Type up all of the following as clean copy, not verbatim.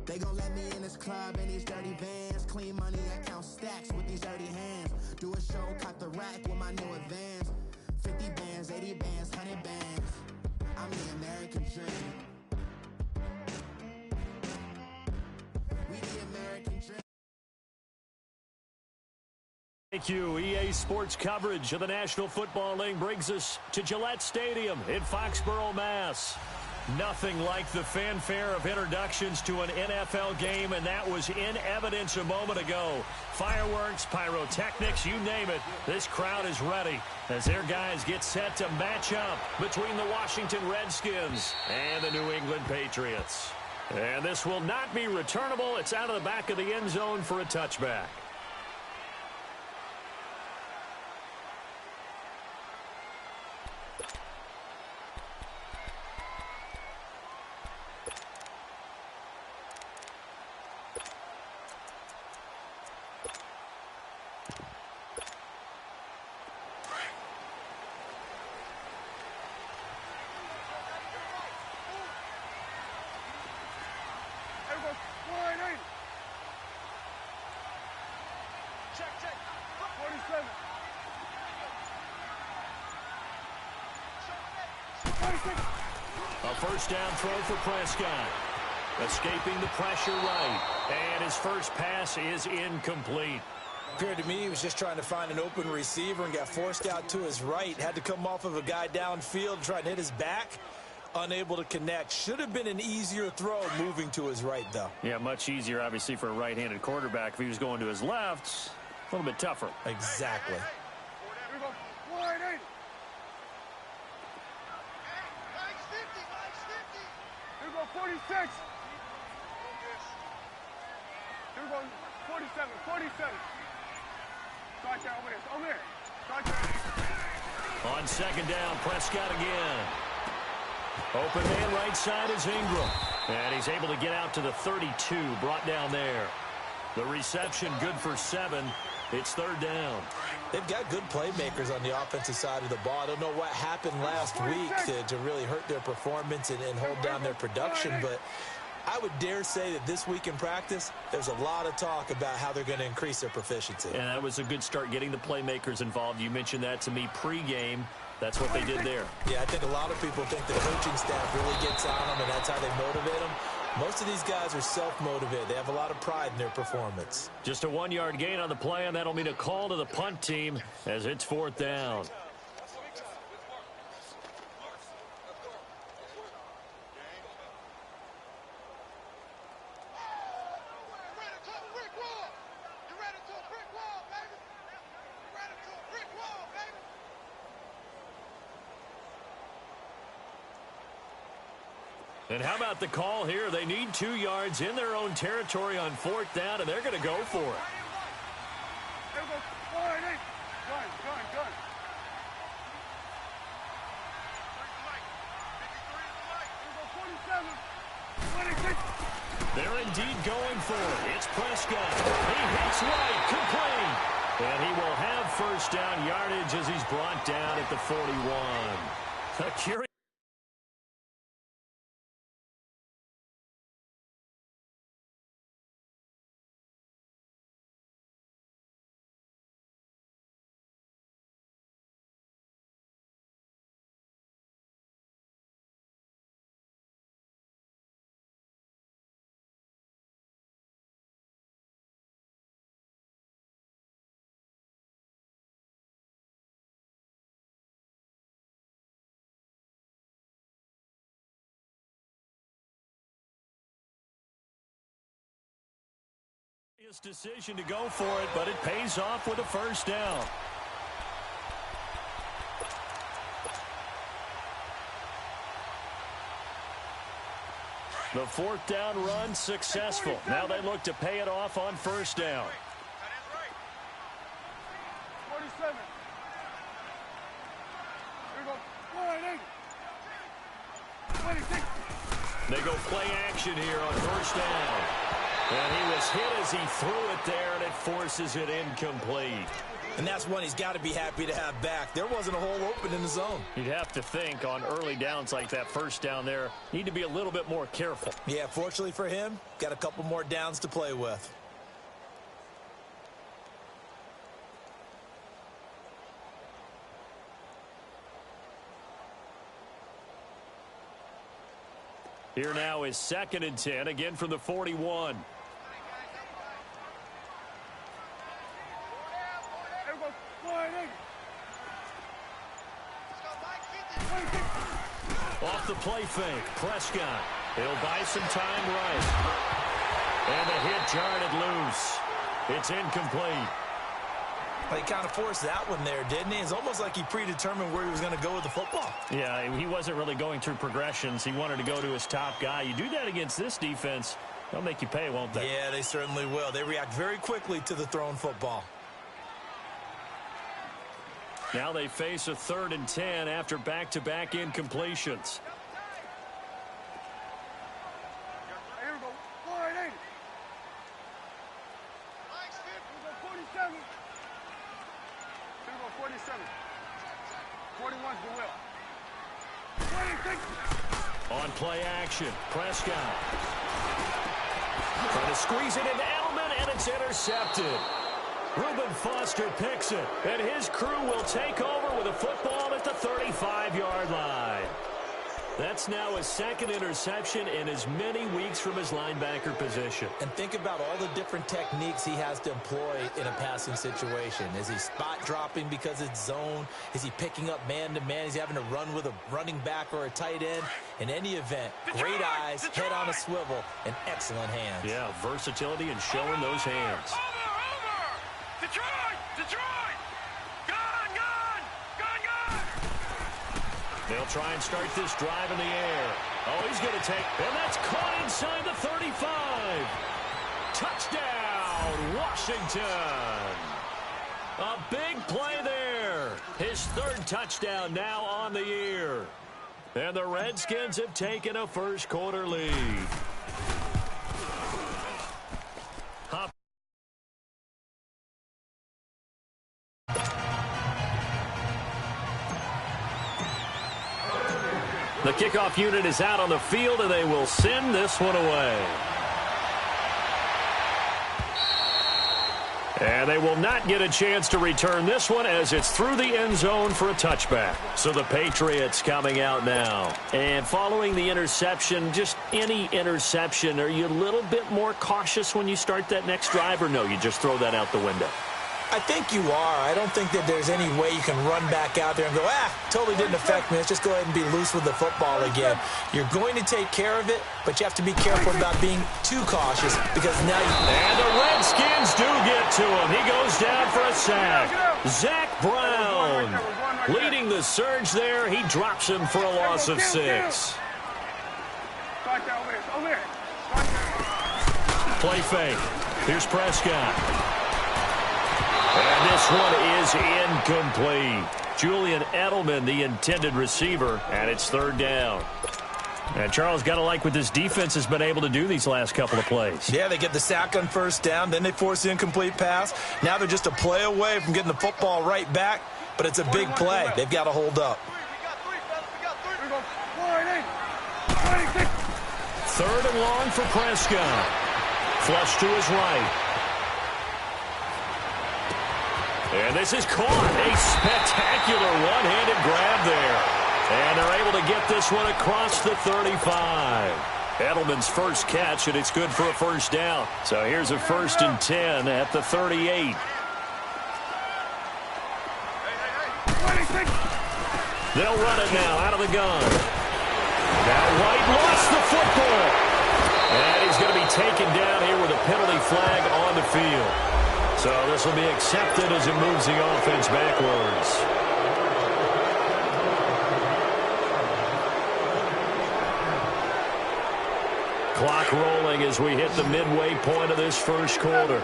They gon' let me in this club in these dirty vans. Clean money, I count stacks with these dirty hands. Do a show, cut the rack with my new advance. 50 bands, 80 bands, 100 bands. I'm the American dream. We the American dream. Thank you. EA Sports coverage of the National Football League brings us to Gillette Stadium in Foxborough, Mass. Nothing like the fanfare of introductions to an NFL game, and that was in evidence a moment ago. Fireworks, pyrotechnics, you name it. This crowd is ready as their guys get set to match up between the Washington Redskins and the New England Patriots. And this will not be returnable. It's out of the back of the end zone for a touchback. A first down throw for Prescott. Escaping the pressure right. And his first pass is incomplete. Appeared to me he was just trying to find an open receiver and got forced out to his right. Had to come off of a guy downfield, trying to hit his back. Unable to connect. Should have been an easier throw moving to his right, though. Yeah, much easier, obviously, for a right-handed quarterback. If he was going to his left, a little bit tougher. Exactly. Here we go. 180. Here we go, 46. Here we go, 47, 47. Start there, over there, over there. Start there. On second down, Prescott again. Open man right side is Ingram. And he's able to get out to the 32, brought down there. The reception good for 7. It's third down. They've got good playmakers on the offensive side of the ball. I don't know what happened last week to really hurt their performance and hold down their production, but I would dare say that this week in practice, there's a lot of talk about how they're going to increase their proficiency. And that was a good start getting the playmakers involved. You mentioned that to me pregame. That's what they did there. Yeah, I think a lot of people think the coaching staff really gets on them, and that's how they motivate them. Most of these guys are self-motivated. They have a lot of pride in their performance. Just a 1-yard gain on the play, and that'll mean a call to the punt team as it's fourth down. And how about the call here? They need 2 yards in their own territory on fourth down, and they're going to go for it. Here we go. 180. Gun. Here we go, 47. 26. They're indeed going for it. It's Prescott. He hits right, complete. And he will have first down yardage as he's brought down at the 41. A curious decision to go for it, but it pays off with a first down. The fourth down run successful. Now they look to pay it off on first down. 47. Here we go. 180. 26. They go play action here on first down. And he was hit as he threw it there, and it forces it incomplete. And that's one he's got to be happy to have back. There wasn't a hole open in the zone. You'd have to think on early downs like that first down there, need to be a little bit more careful. Yeah, fortunately for him, got a couple more downs to play with. Here now is 2nd and 10, again from the 41. Off the play fake, Prescott. He'll buy some time right. And the hit jarred it loose. It's incomplete. He kind of forced that one there, didn't he? It's almost like he predetermined where he was going to go with the football. Yeah, he wasn't really going through progressions. He wanted to go to his top guy. You do that against this defense, they'll make you pay, won't they? Yeah, they certainly will. They react very quickly to the thrown football. Now they face a 3rd and 10 after back-to-back incompletions. Here we go. 480. 47. Here we go. 47. 41's the will. 26. On play action, Prescott. Trying to squeeze it into Edelman, and it's intercepted. Reuben Foster picks it, and his crew will take over with a football at the 35-yard line. That's now his 2nd interception in as many weeks from his linebacker position. And think about all the different techniques he has to employ in a passing situation. Is he spot dropping because it's zone? Is he picking up man-to-man? Is he having to run with a running back or a tight end? In any event, great eyes, head on a swivel, and excellent hands. Yeah, versatility and showing those hands. Detroit! Gun! They'll try and start this drive in the air. Oh, he's going to take, and that's caught inside the 35. Touchdown, Washington. A big play there. His 3rd touchdown now on the year. And the Redskins have taken a first-quarter lead. The kickoff unit is out on the field, and they will send this one away. And they will not get a chance to return this one as it's through the end zone for a touchback. So the Patriots coming out now. And following the interception, just any interception, are you a little bit more cautious when you start that next drive, or no, you just throw that out the window? I think you are. I don't think that there's any way you can run back out there and go, totally didn't affect me. Let's just go ahead and be loose with the football again. You're going to take care of it, but you have to be careful about being too cautious because now you... And the Redskins do get to him. He goes down for a sack. Zach Brown leading the surge there. He drops him for a loss of 6. Play fake. Here's Prescott. And this one is incomplete. Julian Edelman, the intended receiver, and it's 3rd down. And Charles, got to like what this defense has been able to do these last couple of plays. Yeah, they get the sack on 1st down, then they force the incomplete pass. Now they're just a play away from getting the football right back, but it's a big play. They've got to hold up. 3rd and long for Prescott. Flush to his right. And this is caught. A spectacular one-handed grab there. And they're able to get this one across the 35. Edelman's first catch, and it's good for a 1st down. So here's a 1st and 10 at the 38. They'll run it now out of the gun. Now White lost the football. And he's going to be taken down here with a penalty flag on the field. So this will be accepted as it moves the offense backwards. Clock rolling as we hit the midway point of this 1st quarter.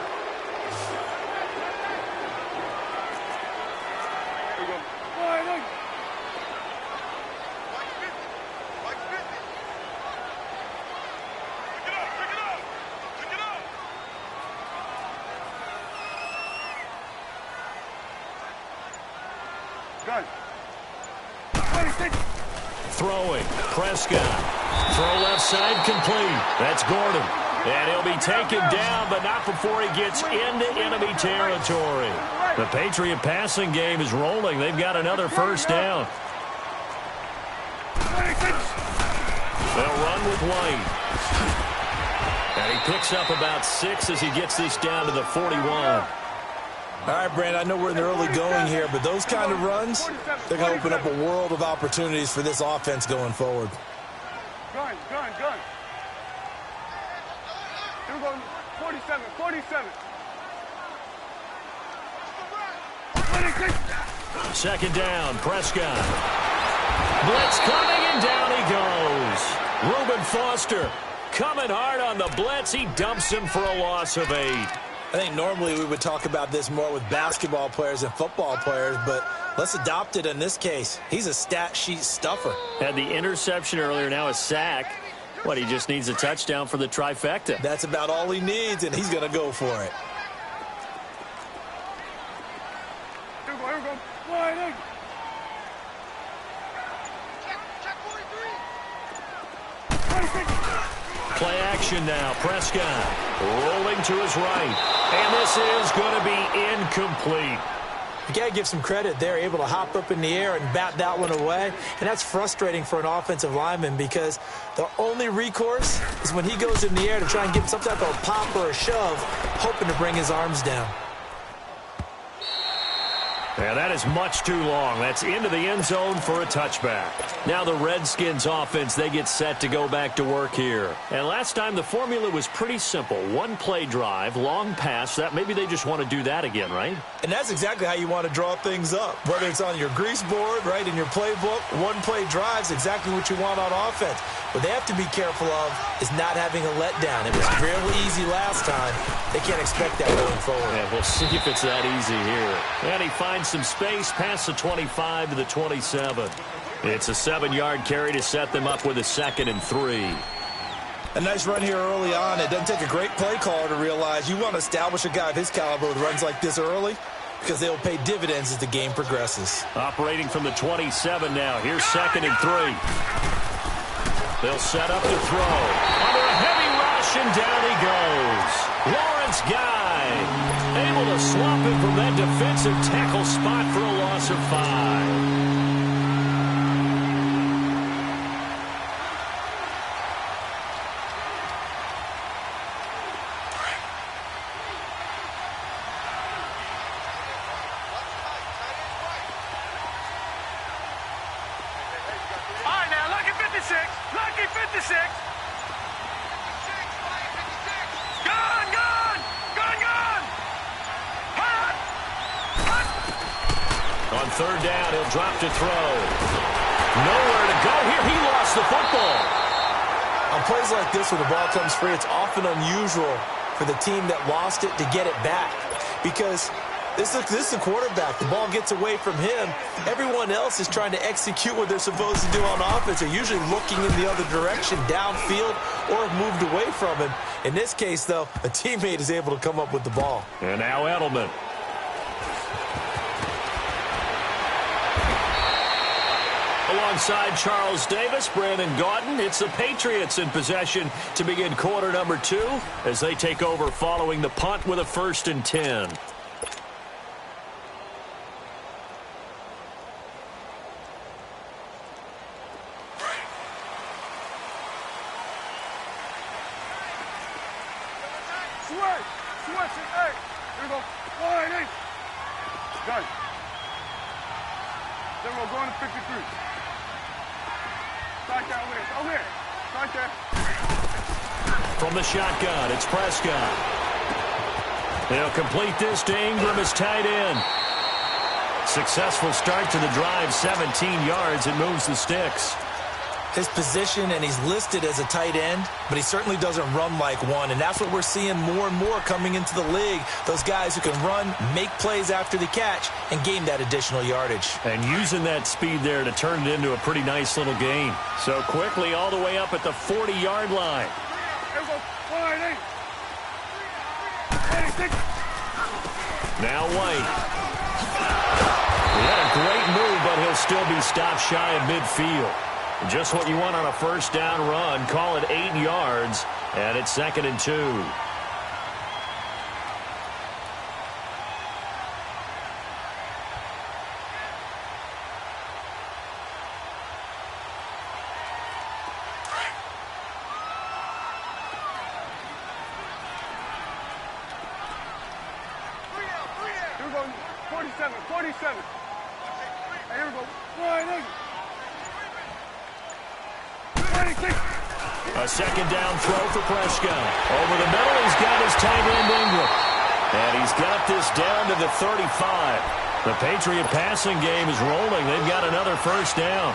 Gun. 26. Throwing. Prescott. Throw left side complete. That's Gordon. And he'll be taken down, but not before he gets into enemy territory. The Patriot passing game is rolling. They've got another first down. 26. They'll run with White. And he picks up about 6 as he gets this down to the 41. All right, Brandon, I know we're in the early going here, but those kind of runs, they're going to open up a world of opportunities for this offense going forward. Gun. Here we go. 47. 26. Second down, Prescott. Blitz coming, and down he goes. Reuben Foster coming hard on the blitz. He dumps him for a loss of 8. I think normally we would talk about this more with basketball players and football players, but let's adopt it in this case. He's a stat sheet stuffer. Had the interception earlier, now a sack. What, he just needs a touchdown for the trifecta. That's about all he needs, and he's going to go for it. Here we go. Wide in. Play action now. Prescott rolling to his right. And this is going to be incomplete. You got to give some credit. They're able to hop up in the air and bat that one away. And that's frustrating for an offensive lineman because the only recourse is when he goes in the air to try and give some type of pop or a shove, hoping to bring his arms down. Yeah, that is much too long. That's into the end zone for a touchback. Now the Redskins offense, they get set to go back to work here. And last time the formula was pretty simple. One play drive, long pass. That maybe they just want to do that again, right? And that's exactly how you want to draw things up. Whether it's on your grease board, right, in your playbook, one play drive is exactly what you want on offense. What they have to be careful of is not having a letdown. It was real easy last time. They can't expect that going forward. Yeah, we'll see if it's that easy here. And he finds some space past the 25 to the 27. It's a 7-yard carry to set them up with a 2nd and 3. A nice run here early on. It doesn't take a great play caller to realize you want to establish a guy of his caliber with runs like this early because they'll pay dividends as the game progresses. Operating from the 27 now. Here's 2nd and 3. They'll set up to throw. Under a heavy rush, and down he goes. Lawrence Guy able to swap him from that defensive tackle spot for a loss of 5. On 3rd down, he'll drop to throw. Nowhere to go here. He lost the football. On plays like this where the ball comes free, it's often unusual for the team that lost it to get it back because this is the quarterback. The ball gets away from him. Everyone else is trying to execute what they're supposed to do on offense. They're usually looking in the other direction, downfield, or have moved away from him. In this case, though, a teammate is able to come up with the ball. And now Edelman. Alongside Charles Davis, Brandon Gaudin, it's the Patriots in possession to begin quarter number 2 as they take over following the punt with a 1st and 10. Switch it, hey. Here we go. Wide in. Gun. Then we'll go into 53. Start there over there. Over there. Start there. From the shotgun, it's Prescott. They'll complete this to Ingram as tight end. Successful start to the drive, 17 yards. It moves the sticks. His position, and he's listed as a tight end, but he certainly doesn't run like one, and that's what we're seeing more and more coming into the league. Those guys who can run, make plays after the catch, and gain that additional yardage. And using that speed there to turn it into a pretty nice little gain. So quickly all the way up at the 40-yard line. Now White. He had a great move, but still be stopped shy of midfield. Just what you want on a first down run. Call it 8 yards, and it's 2nd and 2. Here we go, 47, 47. Hey, here we go, 26. A second down throw for Prescott. Over the middle, he's got his tight end Ingram. And he's got this down to the 35. The Patriot passing game is rolling. They've got another first down.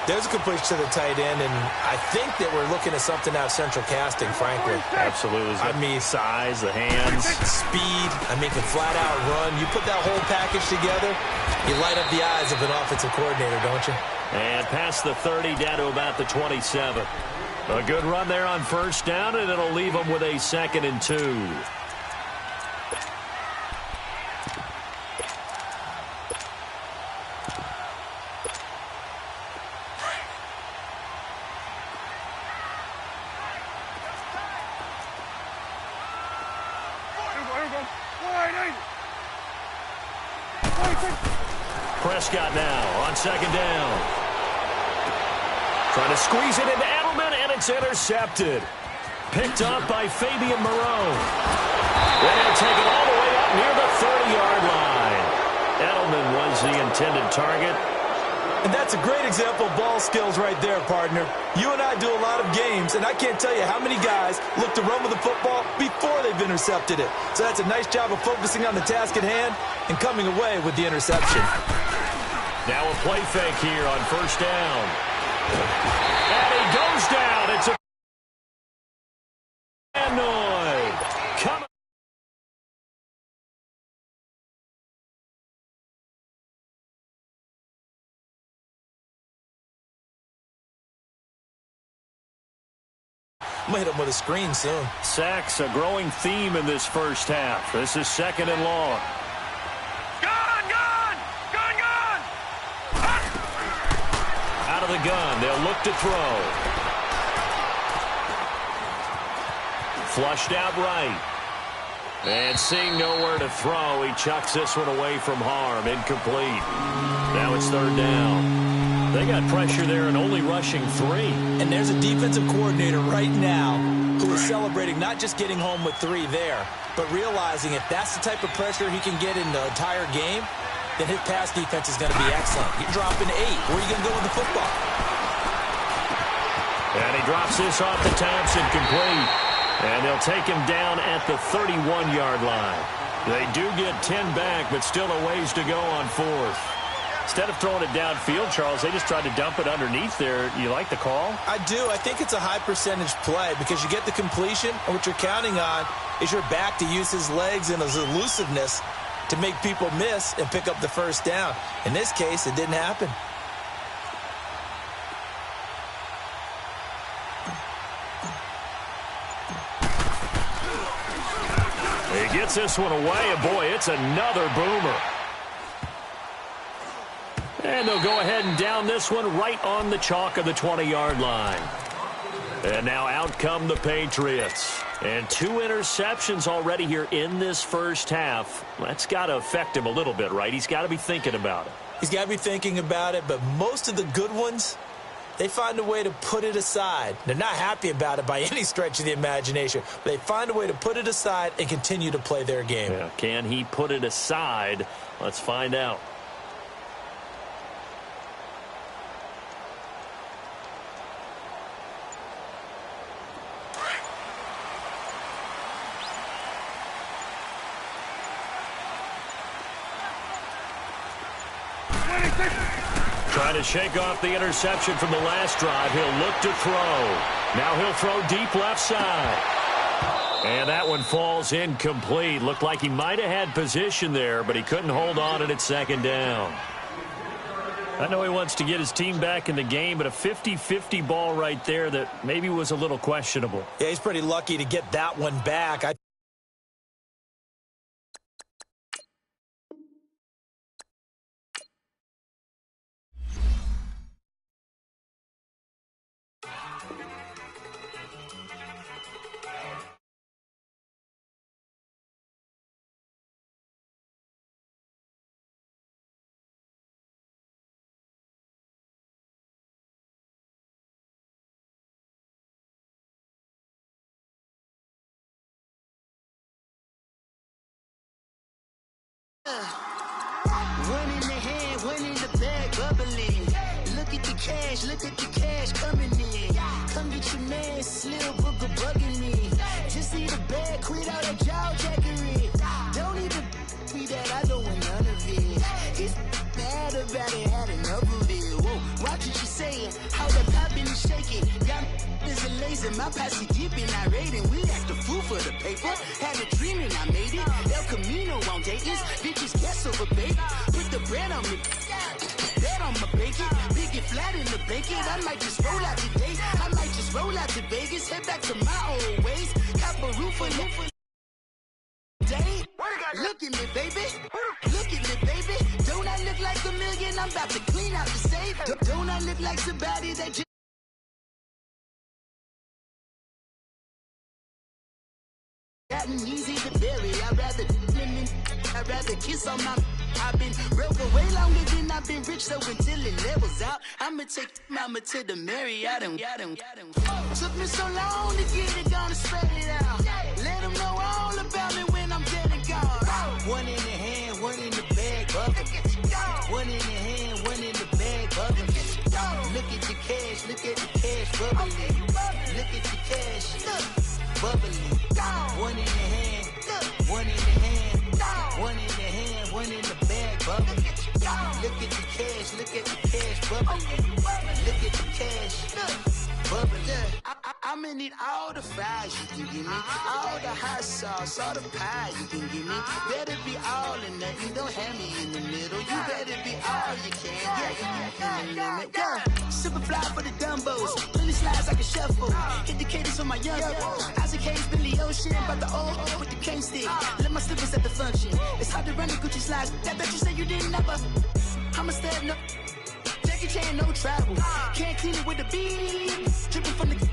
There's a completion to the tight end, and I think that we're looking at something out of central casting, frankly. Absolutely. I mean, size, the hands. Speed. I mean, can flat-out run. You put that whole package together, you light up the eyes of an offensive coordinator, don't you? And past the 30 down to about the 27. A good run there on first down, and it'll leave them with a 2nd and 2. Prescott now on second down. Trying to squeeze it into Edelman, and it's intercepted. Picked up by Fabian Moreau. And he'll take it all the way up near the 30-yard line. Edelman was the intended target. And that's a great example of ball skills right there, partner. You and I do a lot of games, and I can't tell you how many guys look to run with the football before they've intercepted it. So that's a nice job of focusing on the task at hand and coming away with the interception. Now a play fake here on first down. And he goes down. It's a coming. I'm going to hit him with a screen soon. Sacks, a growing theme in this first half. This is 2nd and long. Out of the gun, they'll look to throw. Flushed out right. And seeing nowhere to throw, he chucks this one away from harm. Incomplete. Now it's 3rd down. They got pressure there and only rushing 3. And there's a defensive coordinator right now who is celebrating not just getting home with 3 there, but realizing if that's the type of pressure he can get in the entire game, then his pass defense is going to be excellent. You're dropping 8. Where are you going to go with the football? And he drops this off the Thompson, complete. And they'll take him down at the 31-yard line. They do get 10 back, but still a ways to go on 4th. Instead of throwing it downfield, Charles, they just tried to dump it underneath there. You like the call? I do. I think it's a high-percentage play because you get the completion, and what you're counting on is your back to use his legs and his elusiveness to make people miss and pick up the first down. In this case, it didn't happen. He gets this one away, and boy, it's another boomer. And they'll go ahead and down this one right on the chalk of the 20-yard line. And now out come the Patriots. And 2 interceptions already here in this first half. That's got to affect him a little bit, right? He's got to be thinking about it. He's got to be thinking about it, but most of the good ones, they find a way to put it aside. They're not happy about it by any stretch of the imagination. But they find a way to put it aside and continue to play their game. Yeah, can he put it aside? Let's find out. Trying to shake off the interception from the last drive. He'll look to throw. Now he'll throw deep left side. And that one falls incomplete. Looked like he might have had position there, but he couldn't hold on, and it's 2nd down. I know he wants to get his team back in the game, but a 50-50 ball right there that maybe was a little questionable. Yeah, he's pretty lucky to get that one back. One in the hand, one in the bag, bubbling. Look at the cash coming in. Come get your man, Slim Booker bugging me. Just see the bag, quit all that jaw jackery. Don't even be that, I don't want none of it. He's mad about it, had enough of it. Whoa, watch what you saying, how the poppin' is shaking. Y'all is a lazy, my posse deep and I raiding. We act a fool for the paper, had a dream and I made it. El Camino on Dayton's, bitches guess over baby. Put the bread on me, bet on my bacon. Big it flat in the bacon, I might just roll out today. I might just roll out to Vegas, head back to my old ways. Cop a roof for day. Look at me, baby. Look at me, baby. Don't I look like a million? I'm about to clean out the safe. Don't I look like somebody that just gotten easy to bury? I'd rather kiss on my. I've been broke way longer than I've been rich, so until it levels out, I'ma take mama to the Marriott and took me so long to get it, gonna spread it out. Let them know all about me when I'm dead and gone. One in the hand, one in the bag, bubbling. One in the hand, one in the bag, bubbling. Look at the cash, bubbling. Look at the cash, bubbling. One in the hand, one in the hand, one in the hand, one in the bag, bubbling. Look at the cash, bubbling. Look at the cash, bubbling. I'ma need all the fries you can give me, all the hot sauce, all the pie you can give me. Better be all or nothing, don't have me in the middle. You better be all you can, yeah. Super fly for the dumbos, plenty slides like a shuffle. Hit the cadence for my young Isaac Hayes, Billy Ocean, but the old with the cane stick. Let my slippers at the function. It's hard to run the Gucci slides. That bet you say you didn't never. I'm a step no. Jackie Chan, no travel. Can't clean it with the beat. Dripping from the.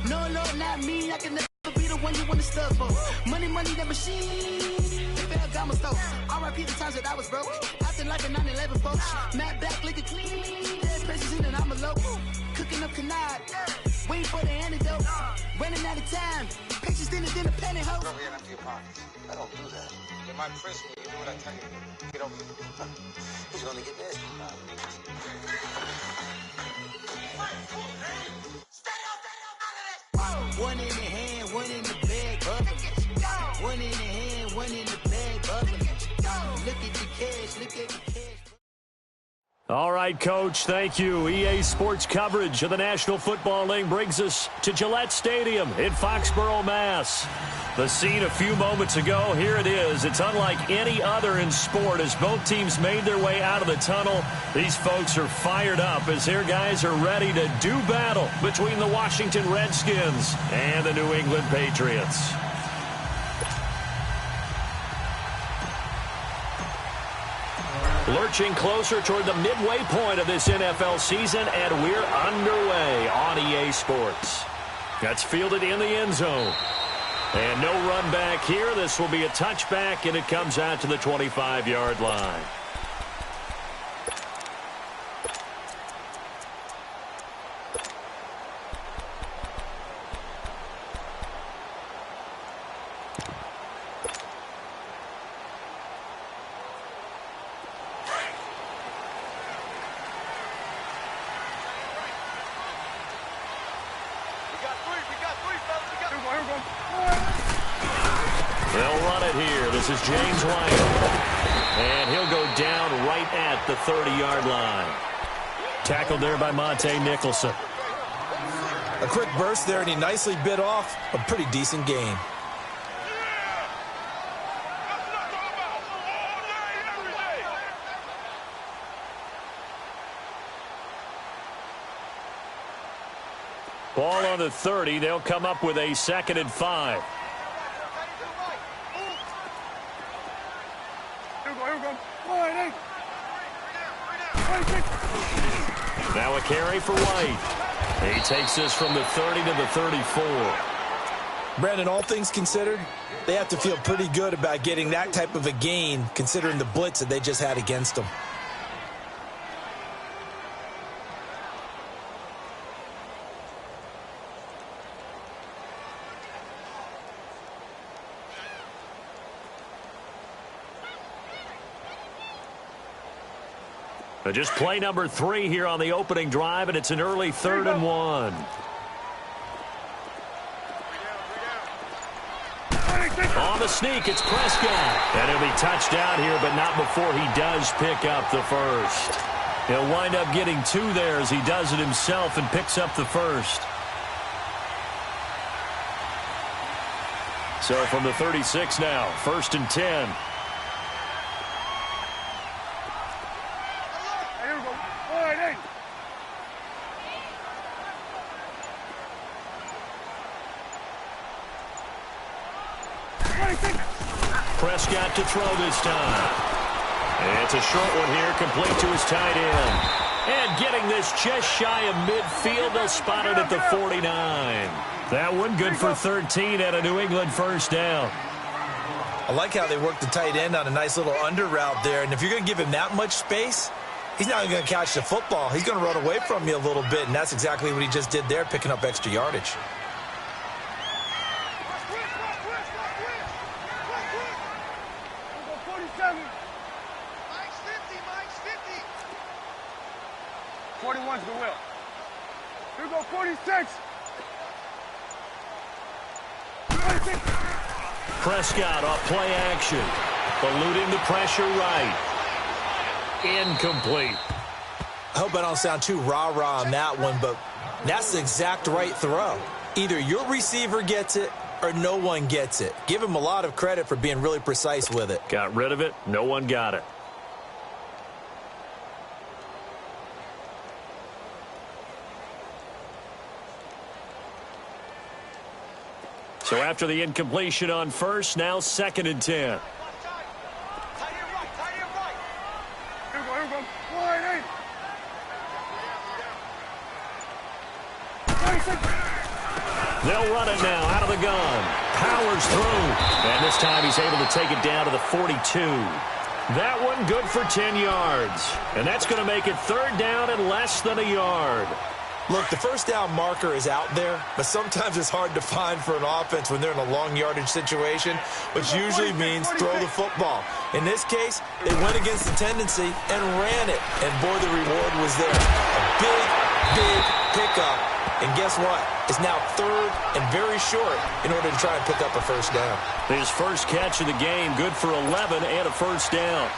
No, not me. I can never be the one you want to stuff for. Money, that machine. Ferragamo stove. R.I.P. the times that I was broke. Acting like a 9/11 folks. Matt back, liquor clean. Dead president and I'm a local. Cooking up canard. Waiting for the antidote. Running out of time. Pictures in a penny hoe. Over here, empty your pockets. I don't do that. You might press me. You do what I tell you. Get over here. He's gonna get nasty. One in the hand, one in the bag, bubbling. One in the hand, one in the bag, bubbling. Look at the cash, look at the cash. All right, Coach, thank you. EA Sports coverage of the National Football League brings us to Gillette Stadium in Foxborough, Mass. The scene a few moments ago, here it is. It's unlike any other in sport as both teams made their way out of the tunnel. These folks are fired up as their guys are ready to do battle between the Washington Redskins and the New England Patriots. Lurching closer toward the midway point of this NFL season, and we're underway on EA Sports. That's fielded in the end zone. And no run back here. This will be a touchback, and it comes out to the 25-yard line. They'll run it here. This is James White. And he'll go down right at the 30-yard line. Tackled there by Monte Nicholson. A quick burst there, and he nicely bit off a pretty decent gain. Ball on the 30. They'll come up with a 2nd and 5. Now a carry for White. He takes this from the 30 to the 34. Brandon, all things considered, they have to feel pretty good about getting that type of a gain considering the blitz that they just had against them. Just play number 3 here on the opening drive, and it's an early 3rd and 1. On the sneak, it's Prescott. And he'll be touched down here, but not before he does pick up the first. He'll wind up getting 2 there as he does it himself and picks up the first. So from the 36 now, 1st and 10. Prescott to throw this time. And it's a short one here, complete to his tight end. And getting this just shy of midfield, they'll spot it at the 49. That one good for 13 at a New England first down. I like how they work the tight end on a nice little under route there. And if you're going to give him that much space, he's not going to catch the football. He's going to run away from you a little bit, and that's exactly what he just did there, picking up extra yardage. The will. Here we go, 46. Prescott off play action. Eluding the pressure right. Incomplete. I hope I don't sound too rah-rah on that one, but that's the exact right throw. Either your receiver gets it or no one gets it. Give him a lot of credit for being really precise with it. Got rid of it. No one got it. So after the incompletion on first, now 2nd and 10. Here we go. Wide 8. They'll run it now out of the gun. Powers through. And this time he's able to take it down to the 42. That one good for 10 yards. And that's going to make it 3rd down and less than a yard. Look, the first down marker is out there, but sometimes it's hard to find for an offense when they're in a long yardage situation, which usually means throw the football. In this case, they went against the tendency and ran it, and boy, the reward was there. A big, big pickup, and guess what? It's now 3rd and very short in order to try and pick up a first down. His first catch of the game, good for 11 and a first down.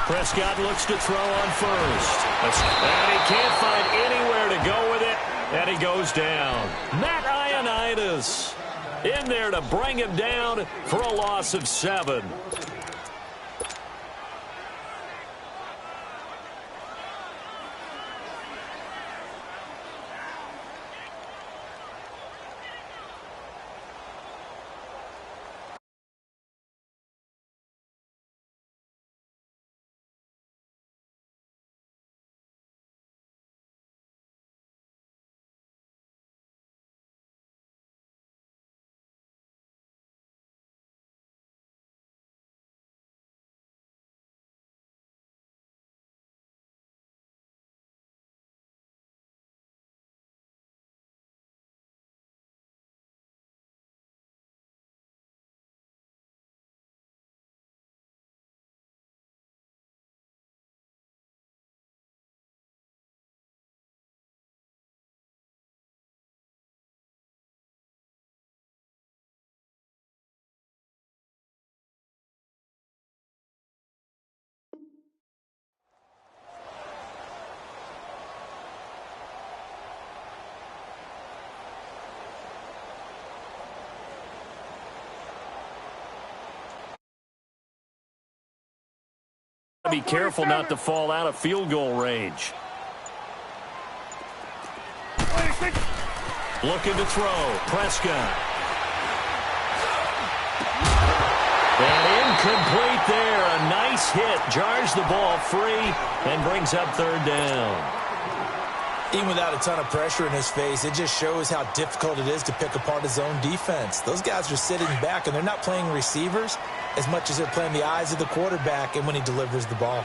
Prescott looks to throw on first. And he can't find anywhere to go with it. And he goes down. Matt Ioannidis in there to bring him down for a loss of 7. Be careful not to fall out of field goal range. Looking to throw. Prescott. And incomplete there. A nice hit. Jars the ball free and brings up 3rd down. Even without a ton of pressure in his face, it just shows how difficult it is to pick apart his own defense. Those guys are sitting back, and they're not playing receivers as much as they're playing the eyes of the quarterback and when he delivers the ball.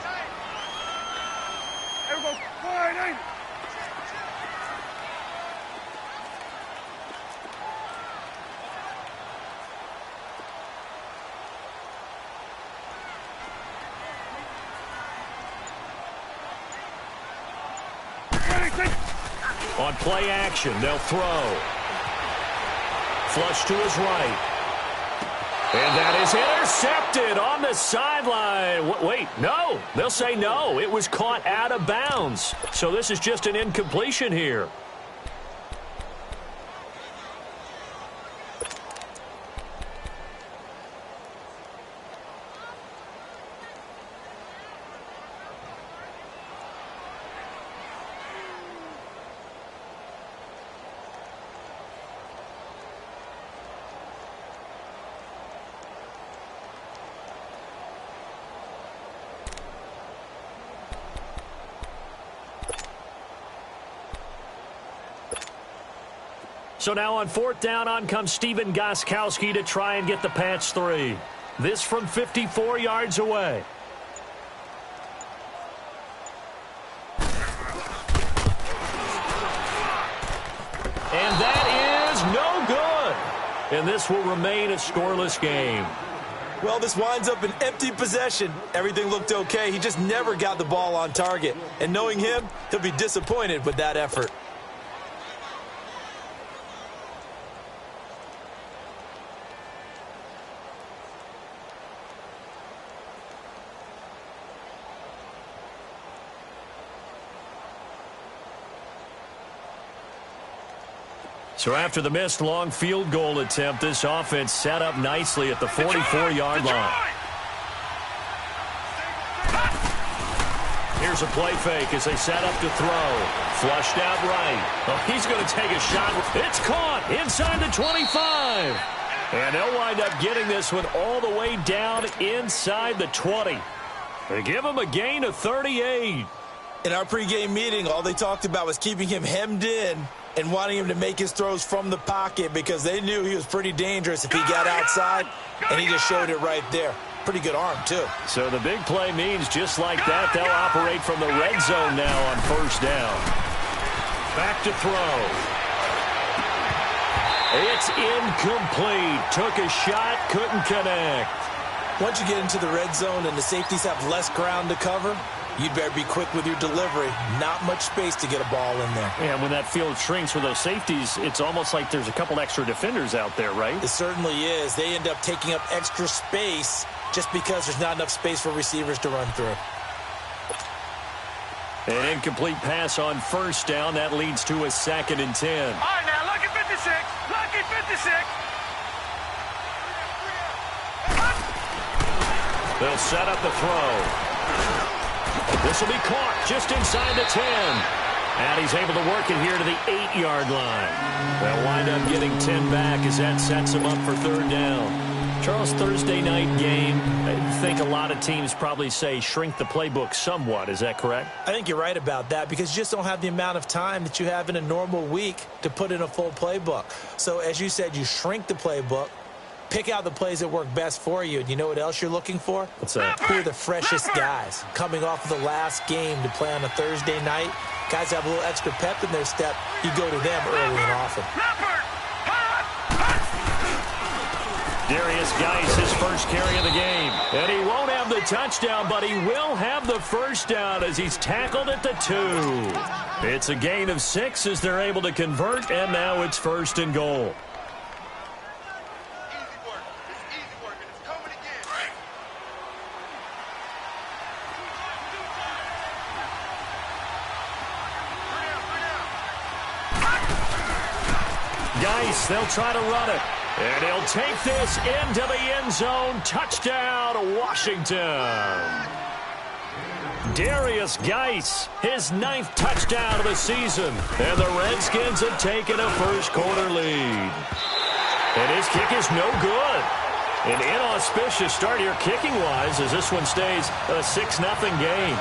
On play action, they'll throw. Flush to his right. And that is intercepted on the sideline. Wait, no. They'll say no. It was caught out of bounds. So this is just an incompletion here. So now on 4th down, on comes Steven Gostkowski to try and get the patch 3. This from 54 yards away. And that is no good. And this will remain a scoreless game. Well, this winds up an empty possession. Everything looked okay. He just never got the ball on target. And knowing him, he'll be disappointed with that effort. So after the missed long field goal attempt, this offense set up nicely at the 44-yard line. Here's a play fake as they set up to throw. Flushed out right. Oh, he's going to take a shot. It's caught inside the 25. And they'll wind up getting this one all the way down inside the 20. They give him a gain of 38. In our pregame meeting, all they talked about was keeping him hemmed in and wanting him to make his throws from the pocket because they knew he was pretty dangerous if he got outside, and he just showed it right there. Pretty good arm, too. So the big play means just like that, they'll operate from the red zone now on 1st down. Back to throw. It's incomplete. Took a shot, couldn't connect. Once you get into the red zone and the safeties have less ground to cover, you'd better be quick with your delivery. Not much space to get a ball in there. Yeah, when that field shrinks with those safeties, it's almost like there's a couple extra defenders out there, right? It certainly is. They end up taking up extra space just because there's not enough space for receivers to run through. An incomplete pass on 1st down. That leads to a 2nd and 10. All right, now, lucky 56. Lucky 56. They'll set up the throw. This will be caught just inside the 10. And he's able to work it here to the 8-yard line. They'll wind up getting 10 back as that sets him up for 3rd down. Charles, Thursday night game, I think a lot of teams probably say shrink the playbook somewhat. Is that correct? I think you're right about that because you just don't have the amount of time that you have in a normal week to put in a full playbook. So as you said, you shrink the playbook. Pick out the plays that work best for you. And you know what else you're looking for? What's that? Who are the freshest guys coming off of the last game to play on a Thursday night? Guys have a little extra pep in their step. You go to them early and often. Darius Geis, his first carry of the game. And he won't have the touchdown, but he will have the 1st down as he's tackled at the 2. It's a gain of 6 as they're able to convert, and now it's 1st and goal. Geis, they'll try to run it. And he'll take this into the end zone. Touchdown, Washington. Darius Geis, his 9th touchdown of the season. And the Redskins have taken a first-quarter lead. And his kick is no good. An inauspicious start here kicking-wise as this one stays a 6-0 game.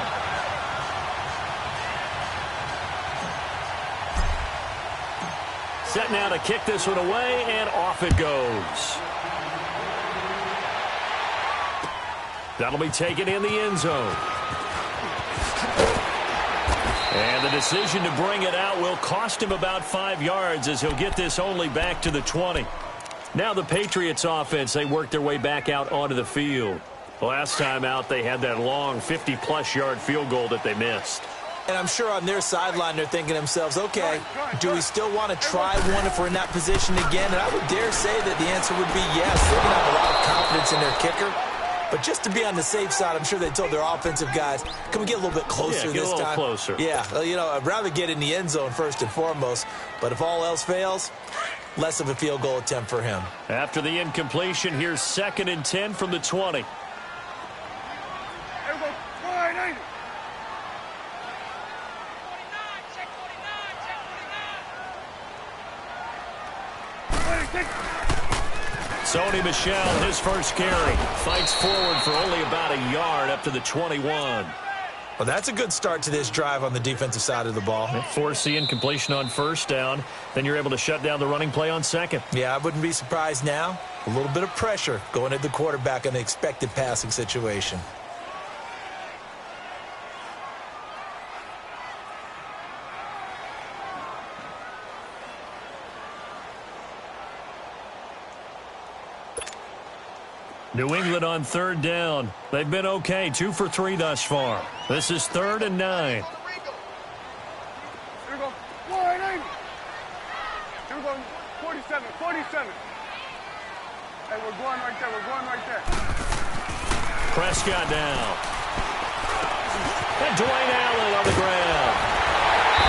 Set now to kick this one away, and off it goes. That'll be taken in the end zone. And the decision to bring it out will cost him about 5 yards as he'll get this only back to the 20. Now the Patriots offense, they work their way back out onto the field. Last time out, they had that long 50-plus yard field goal that they missed. And I'm sure on their sideline they're thinking to themselves, okay, do we still want to try one if we're in that position again? And I would dare say that the answer would be yes. They're going to have a lot of confidence in their kicker. But just to be on the safe side, I'm sure they told their offensive guys, can we get a little bit closer this time? Get a little closer. Yeah, you know, I'd rather get in the end zone first and foremost. But if all else fails, less of a field goal attempt for him. After the incompletion, here's 2nd and 10 from the 20. Sony Michel, his first carry, fights forward for only about a yard up to the 21. Well, that's a good start to this drive on the defensive side of the ball. Force the incompletion on 1st down. Then you're able to shut down the running play on 2nd. Yeah, I wouldn't be surprised now. A little bit of pressure going at the quarterback in an expected passing situation. New England on 3rd down. They've been okay, 2 for 3 thus far. This is 3rd and 9. Here we go. 180. Here we go. 47. 47. Hey, we're going right there. We're going right there. Prescott down. And Dwayne Allen on the ground.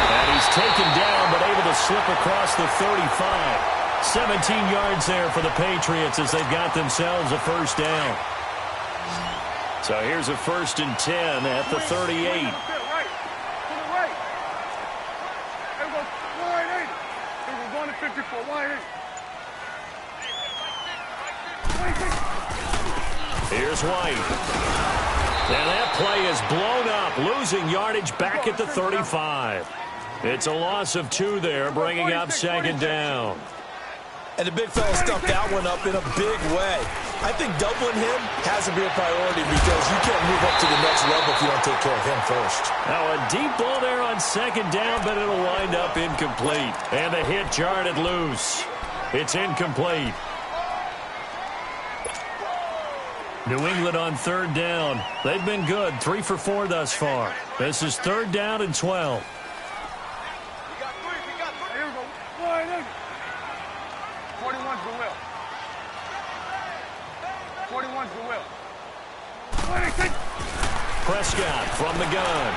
And he's taken down, but able to slip across the 35. 17 yards there for the Patriots as they've got themselves a 1st down. So here's a 1st and 10 at the 38. To the right. Here we go. 180. Here we're going to 54. 180. Here's White. And that play is blown up, losing yardage back at the 35. It's a loss of 2 there, bringing up 2nd down. And the big fella stuffed that one up in a big way. I think doubling him has to be a priority because you can't move up to the next level if you don't take care of him first. Now a deep ball there on 2nd down, but it'll wind up incomplete. And the hit jarred it loose. It's incomplete. New England on 3rd down. They've been good, 3 for 4 thus far. This is 3rd down and 12. We got 3. Here we go. 180. 41's the will. 41's the will. 26. Prescott from the gun.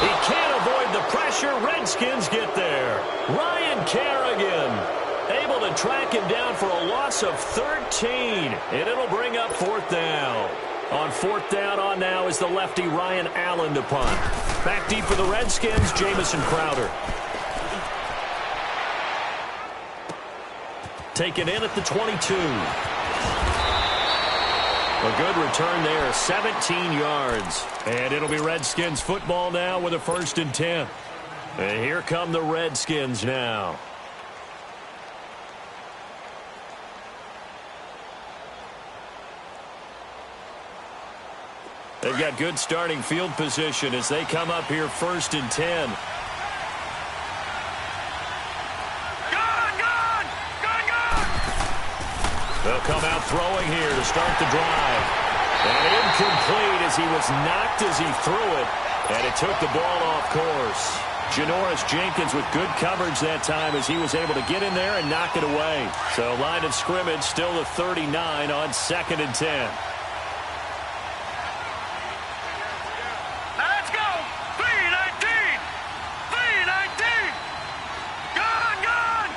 He can't avoid the pressure. Redskins get there. Ryan Kerrigan able to track him down for a loss of 13. And it'll bring up 4th down. On 4th down on now is the lefty Ryan Allen to punt. Back deep for the Redskins, Jamison Crowder. Taken in at the 22. A good return there, 17 yards. And it'll be Redskins football now with a 1st and 10. And here come the Redskins now. They've got good starting field position as they come up here 1st and 10. They'll come out throwing here to start the drive. And incomplete as he was knocked as he threw it. And it took the ball off course. Janoris Jenkins with good coverage that time as he was able to get in there and knock it away. So line of scrimmage still the 39 on 2nd and 10. Let's go. 319. 319. Gone.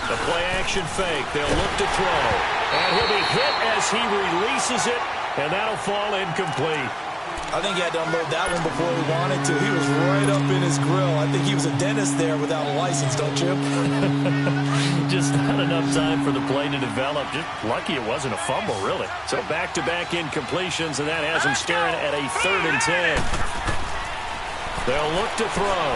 The play-action fake. They'll look to throw. And he'll be hit as he releases it, and that'll fall incomplete. I think he had to unload that one before he wanted to. He was right up in his grill. I think he was a dentist there without a license, don't you? Just not enough time for the play to develop. Just lucky it wasn't a fumble, really. So back-to-back incompletions, and that has him staring at a 3rd and 10. They'll look to throw.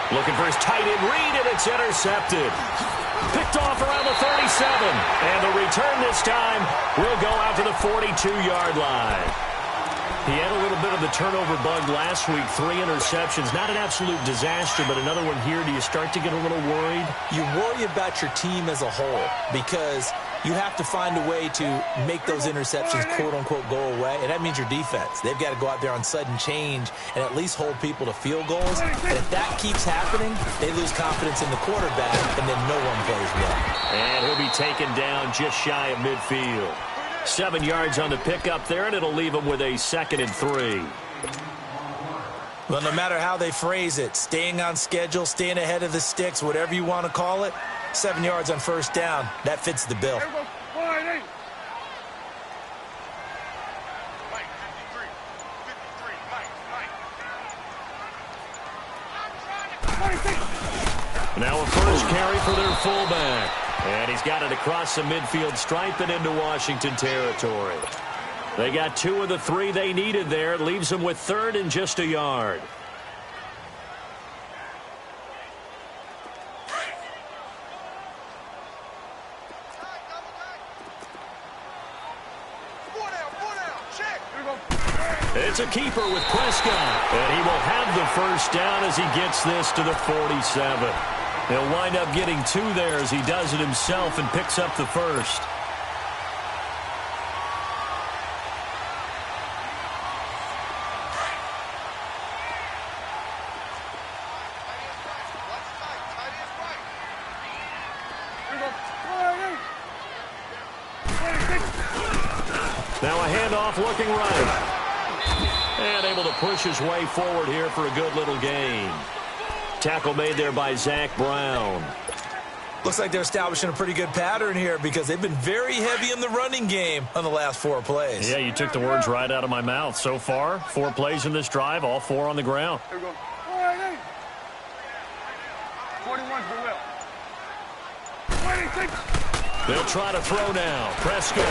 Looking for his tight end read, and it's intercepted. Picked off around the 37. And the return this time will go out to the 42-yard line. He had a little bit of the turnover bug last week. 3 interceptions. Not an absolute disaster, but another one here. Do you start to get a little worried? You worry about your team as a whole because you have to find a way to make those interceptions, quote-unquote, go away, and that means your defense. They've got to go out there on sudden change and at least hold people to field goals. And if that keeps happening, they lose confidence in the quarterback, and then no one plays well. And he'll be taken down just shy of midfield. 7 yards on the pickup there, and it'll leave him with a 2nd and 3. Well, no matter how they phrase it, staying on schedule, staying ahead of the sticks, whatever you want to call it, 7 yards on first down, that fits the bill. Now a first carry for their fullback. And he's got it across the midfield stripe and into Washington territory. They got 2 of the 3 they needed there. It leaves them with 3rd and just a yard. It's a keeper with Prescott. And he will have the first down as he gets this to the 47. He'll wind up getting 2 there as he does it himself and picks up the first. Now a handoff looking right. And able to push his way forward here for a good little gain. Tackle made there by Zach Brown. Looks like they're establishing a pretty good pattern here because they've been very heavy in the running game on the last 4 plays. Yeah, you took the words right out of my mouth. So far, 4 plays in this drive, all 4 on the ground. Here we go. 41's the will. 26. They'll try to throw now. Prescott.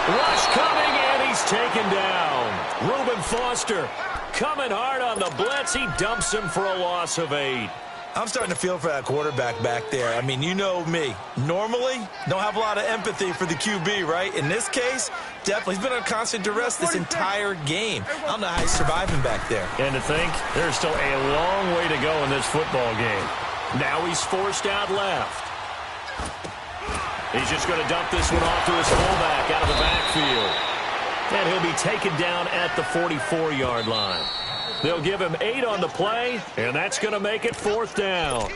Rush coming, and he's taken down. Reuben Foster coming hard on the blitz. He dumps him for a loss of 8. I'm starting to feel for that quarterback back there. I mean, you know me. Normally, don't have a lot of empathy for the QB, right? In this case, definitely. He's been on constant duress this entire game. I don't know how he's surviving back there. And to think, there's still a long way to go in this football game. Now he's forced out left. He's just going to dump this one off to his fullback out of the backfield. And he'll be taken down at the 44-yard line. They'll give him 8 on the play, and that's going to make it 4th down.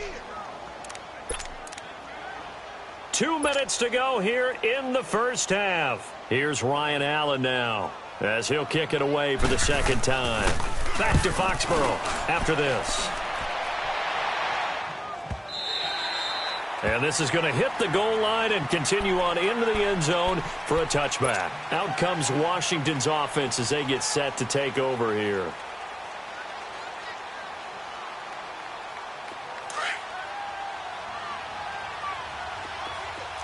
2 minutes to go here in the first half. Here's Ryan Allen now as he'll kick it away for the 2nd time. Back to Foxborough after this. And this is going to hit the goal line and continue on into the end zone for a touchback. Out comes Washington's offense as they get set to take over here.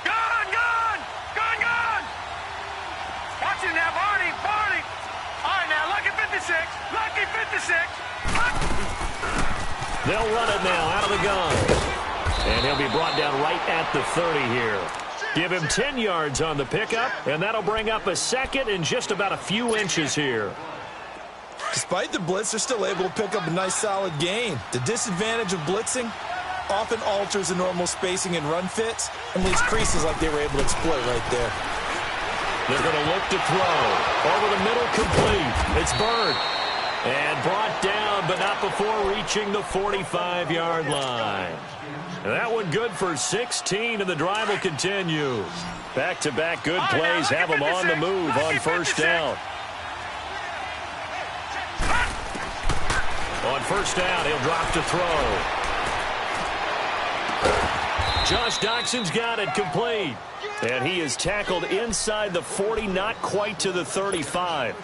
Gone! Watch it now, Barney! All right, now, lucky 56. They'll run it now out of the gun. And he'll be brought down right at the 30 here. Give him 10 yards on the pickup, and that'll bring up a 2nd and just about a few inches here. Despite the blitz, they're still able to pick up a nice, solid gain. The disadvantage of blitzing often alters the normal spacing and run fits and leaves creases like they were able to exploit right there. They're going to look to throw. Over the middle, complete. It's Bird. And brought down, but not before reaching the 45-yard line. And that one good for 16, and the drive will continue. Back-to-back good plays have them on the move on first down. On first down, he'll drop to throw. Josh Doxson's got it complete. And he is tackled inside the 40, not quite to the 35.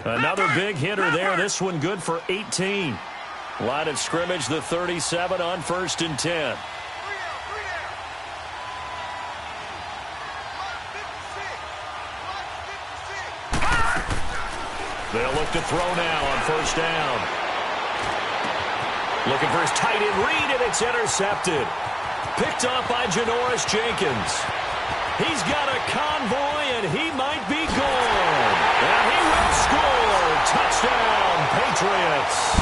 Another big hitter there. This one good for 18. Line of scrimmage, the 37 on 1st and 10. They'll look to throw now on first down. Looking for his tight end read, and it's intercepted. Picked off by Janoris Jenkins. He's got a convoy, and he might be gone. And he will score. Touchdown, Patriots.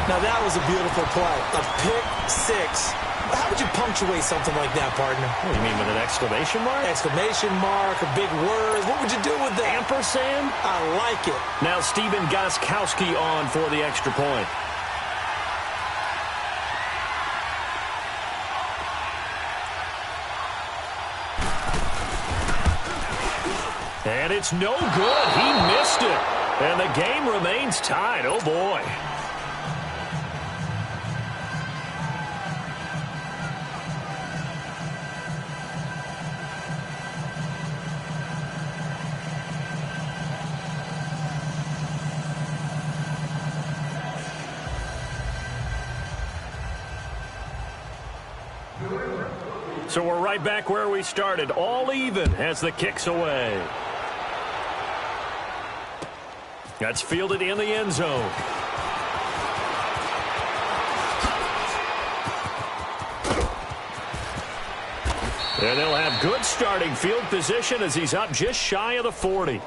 Now, that was a beautiful play. A pick six. How would you punctuate something like that, partner? What do you mean, with an exclamation mark? Exclamation mark, a big word. What would you do with that? Ampersand? I like it. Now Steven Gostkowski on for the extra point. And it's no good. He missed it. And the game remains tied. Oh, boy. So we're right back where we started, all even as the kick's away. That's fielded in the end zone. And they'll have good starting field position as he's up just shy of the 40.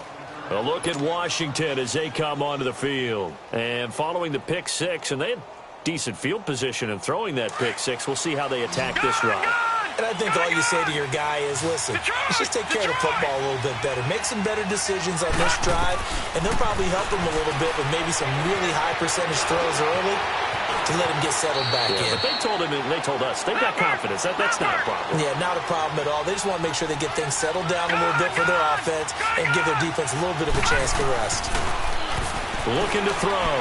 A look at Washington as they come onto the field. And following the pick six, and they had decent field position in throwing that pick six. We'll see how they attack this drive. And I think all you say to your guy is, listen, let's just take care of the football a little bit better. Make some better decisions on this drive, and they'll probably help him a little bit with maybe some really high percentage throws early to let him get settled back in. But they told him, and they told us, they've got confidence. That's not a problem. Yeah, not a problem at all. They just want to make sure they get things settled down a little bit for their offense and give their defense a little bit of a chance to rest. Looking to throw.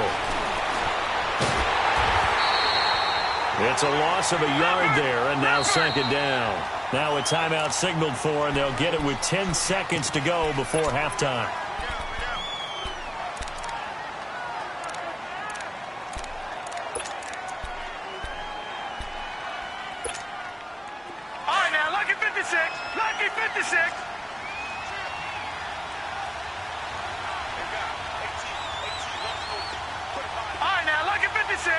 It's a loss of a yard there, and now second down. Now a timeout signaled for, and they'll get it with 10 seconds to go before halftime. All right, now, lucky 56. Lucky 56. All right, now, lucky 56.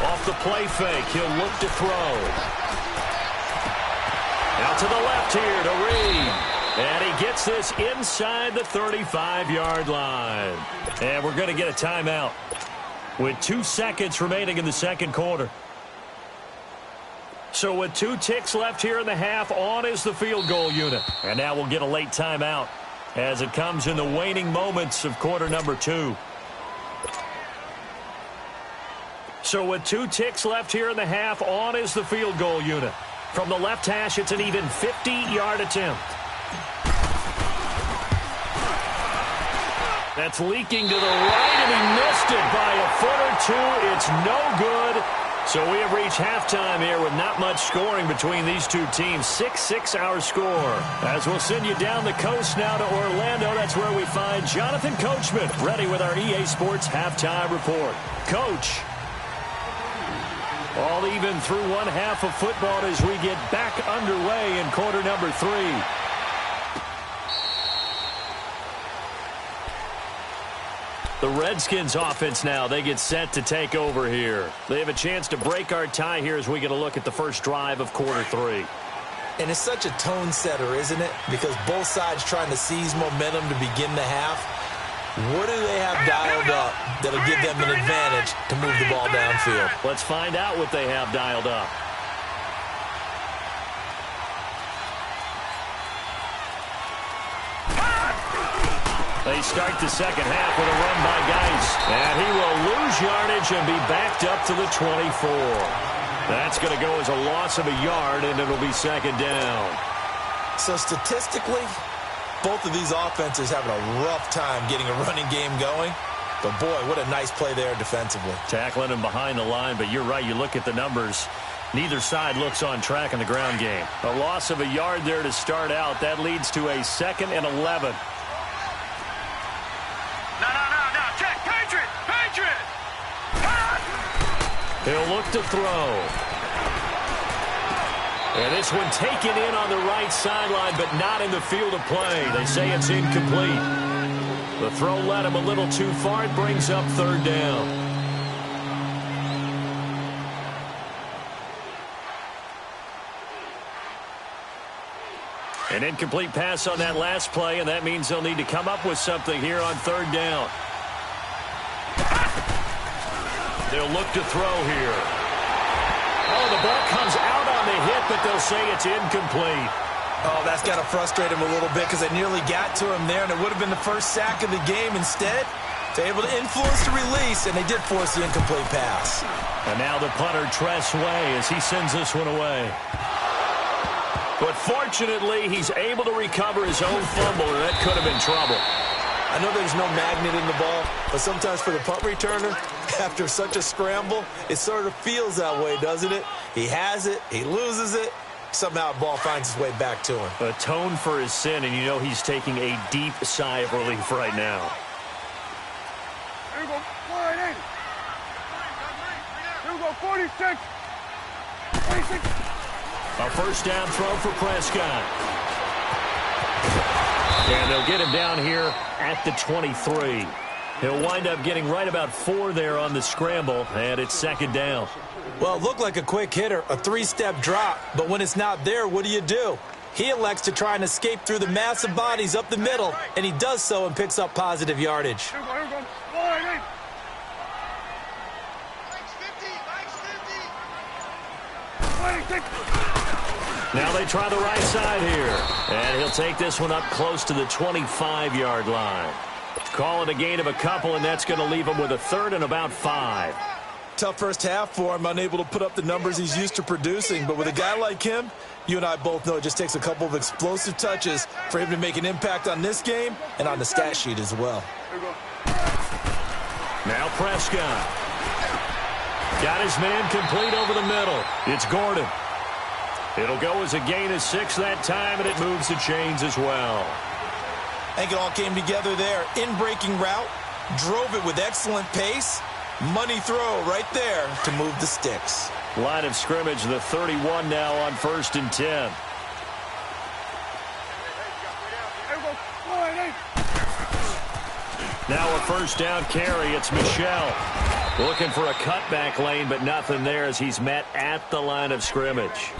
Off the play fake, he'll look to throw. Out to the left here to Reed. And he gets this inside the 35-yard line. And we're going to get a timeout with 2 seconds remaining in the second quarter. So with 2 ticks left here in the half, on is the field goal unit. And now we'll get a late timeout as it comes in the waning moments of quarter number 2. So with 2 ticks left here in the half, on is the field goal unit. From the left hash, it's an even 50-yard attempt. That's leaking to the right, and he missed it by a foot or two. It's no good. So we have reached halftime here with not much scoring between these two teams. 6-6 our score. As we'll send you down the coast now to Orlando, that's where we find Jonathan Coachman ready with our EA Sports halftime report. Coach. All even through one half of football as we get back underway in quarter number 3. The Redskins offense now, they get set to take over here. They have a chance to break our tie here as we get a look at the first drive of quarter 3. And it's such a tone setter, isn't it? Because both sides trying to seize momentum to begin the half. What do they have dialed up that'll give them an advantage to move the ball downfield? Let's find out what they have dialed up. They start the second half with a run by Geis. And he will lose yardage and be backed up to the 24. That's going to go as a loss of a yard, and it'll be second down. So statistically, both of these offenses having a rough time getting a running game going. But, boy, what a nice play there defensively. Tackling him behind the line, but you're right. You look at the numbers. Neither side looks on track in the ground game. A loss of a yard there to start out. That leads to a 2nd and 11. No. Check. Patriot. He'll look to throw. And this one taken in on the right sideline, but not in the field of play. They say it's incomplete. The throw led him a little too far. It brings up third down. An incomplete pass on that last play, and that means they'll need to come up with something here on third down. They'll look to throw here. Oh, the ball comes out on the hit, but they'll say it's incomplete. Oh, that's got to frustrate him a little bit because they nearly got to him there, and it would have been the first sack of the game. Instead, they're able to influence the release, and they did force the incomplete pass. And now the punter, Tress Way, as he sends this one away. But fortunately, he's able to recover his own fumble, and that could have been trouble. I know there's no magnet in the ball, but sometimes for the punt returner, after such a scramble, it sort of feels that way, doesn't it? He has it, he loses it, somehow the ball finds its way back to him. Atone for his sin, and you know he's taking a deep sigh of relief right now. Here we go, 4-8. Here we go, 46. 46. A first down throw for Prescott. And they'll get him down here at the 23. He'll wind up getting right about 4 there on the scramble, and it's second down. Well, it looked like a quick hitter, a 3-step drop, but when it's not there, what do? He elects to try and escape through the massive bodies up the middle, and he does so and picks up positive yardage. Here we go, 4-8. Now they try the right side here. And he'll take this one up close to the 25-yard line. Call it a gain of a couple, and that's going to leave him with a third and about 5. Tough first half for him, unable to put up the numbers he's used to producing. But with a guy like him, you and I both know it just takes a couple of explosive touches for him to make an impact on this game and on the stat sheet as well. Now Prescott. Got his man complete over the middle. It's Gordon. It'll go as a gain of 6 that time, and it moves the chains as well. I think it all came together there. In-breaking route, drove it with excellent pace. Money throw right there to move the sticks. Line of scrimmage, the 31 now on 1st and 10. Now a first down carry. It's Michelle. Looking for a cutback lane, but nothing there as he's met at the line of scrimmage.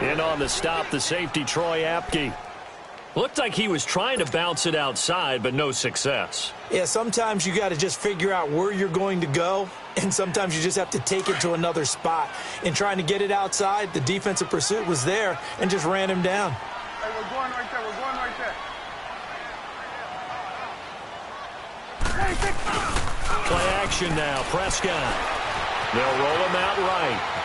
In on the stop, the safety, Troy Apke. Looked like he was trying to bounce it outside, but no success. Yeah, sometimes you got to just figure out where you're going to go, and sometimes you just have to take it to another spot. In trying to get it outside, the defensive pursuit was there and just ran him down. Hey, we're going right there. We're going right there. Play action now, Prescott. They'll roll him out right.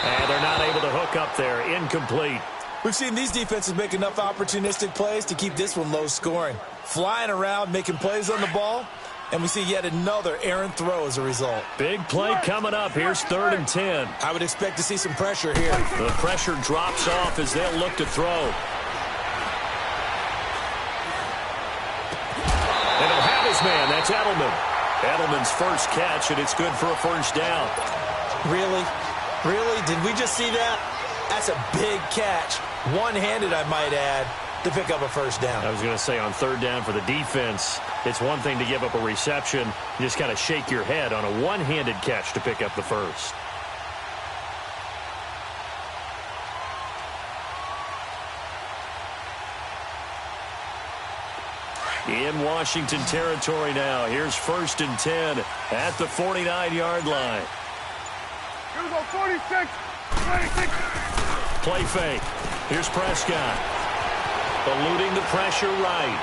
And they're not able to hook up there. Incomplete. We've seen these defenses make enough opportunistic plays to keep this one low scoring. Flying around, making plays on the ball, and we see yet another errant throw as a result. Big play coming up. Here's 3rd and 10. I would expect to see some pressure here. The pressure drops off as they'll look to throw. And he'll have his man. That's Edelman. Edelman's first catch, and it's good for a first down. Really? Really? Did we just see that? That's a big catch. One-handed, I might add, to pick up a first down. I was going to say on 3rd down for the defense, it's one thing to give up a reception. You just kind of shake your head on a one-handed catch to pick up the first. In Washington territory now. Here's 1st and 10 at the 49-yard line. Here we go, 46. 26. Play fake. Here's Prescott. Eluding the pressure right.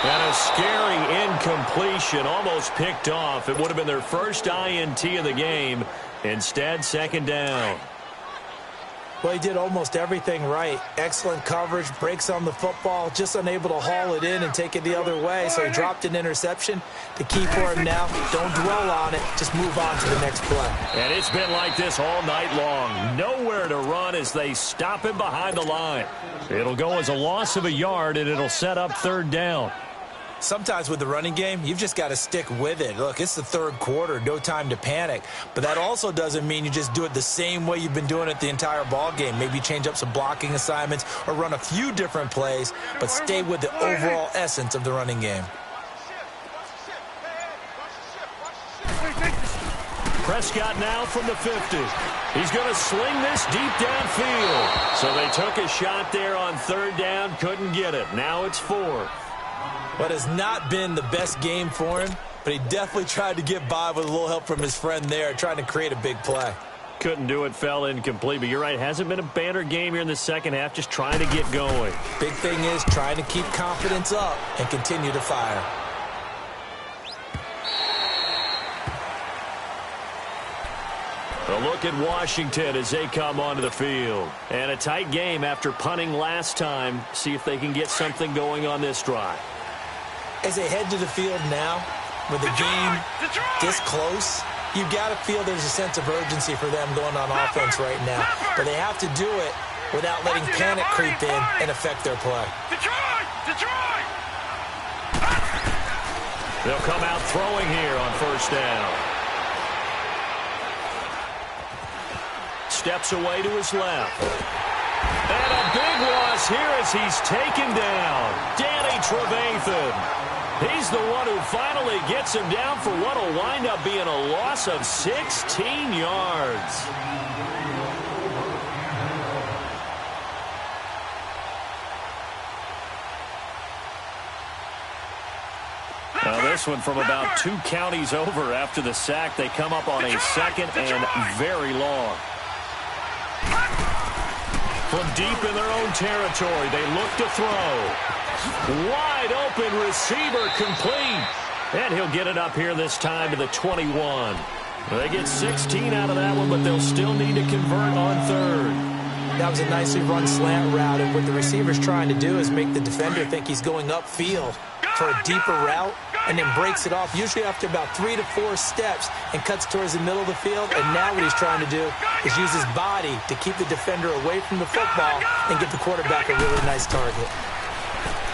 And a scary incompletion, almost picked off. It would have been their first INT of the game. Instead, 2nd down. Well, he did almost everything right. Excellent coverage, breaks on the football, just unable to haul it in and take it the other way, so he dropped an interception. The key for him now, don't dwell on it, just move on to the next play. And it's been like this all night long. Nowhere to run as they stop him behind the line. It'll go as a loss of a yard, and it'll set up 3rd down. Sometimes with the running game, you've just got to stick with it. Look, it's the 3rd quarter, no time to panic. But that also doesn't mean you just do it the same way you've been doing it the entire ball game. Maybe change up some blocking assignments or run a few different plays, but stay with the overall essence of the running game. Prescott now from the 50. He's going to sling this deep downfield. So they took a shot there on 3rd down, couldn't get it. Now it's 4th. What has not been the best game for him, but he definitely tried to get by with a little help from his friend there, trying to create a big play. Couldn't do it, fell incomplete, but you're right. Hasn't been a banner game here in the second half, just trying to get going. Big thing is trying to keep confidence up and continue to fire. A look at Washington as they come onto the field. And a tight game after punting last time. See if they can get something going on this drive. As they head to the field now, with the game this close, you've got to feel there's a sense of urgency for them going on offense right now. But they have to do it without letting panic creep in and affect their play. They'll come out throwing here on first down. Steps away to his left. And a big loss here as he's taken down. Danny Trevathan. He's the one who finally gets him down for what will wind up being a loss of 16 yards. Now this one from about 2 counties over after the sack. They come up on a second and very long. From deep in their own territory, they look to throw. Wide open receiver complete. And he'll get it up here this time to the 21. They get 16 out of that one, but they'll still need to convert on third. That was a nicely run slant route, and what the receiver's trying to do is make the defender think he's going upfield for a deeper route, and then breaks it off, usually after about 3 to 4 steps, and cuts towards the middle of the field. And now what he's trying to do is use his body to keep the defender away from the football and get the quarterback a really nice target.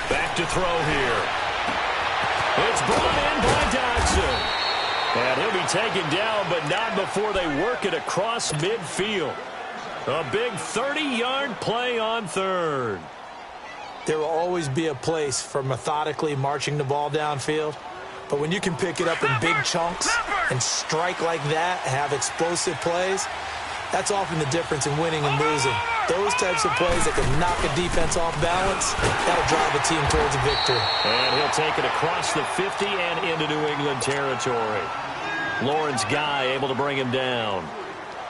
Back to throw here. It's brought in by Dodson. And he'll be taken down, but not before they work it across midfield. A big 30-yard play on third. There will always be a place for methodically marching the ball downfield. But when you can pick it up in big chunks and strike like that, have explosive plays, that's often the difference in winning and losing. Those types of plays that can knock a defense off balance, that'll drive a team towards a victory. And he'll take it across the 50 and into New England territory. Lawrence Guy able to bring him down.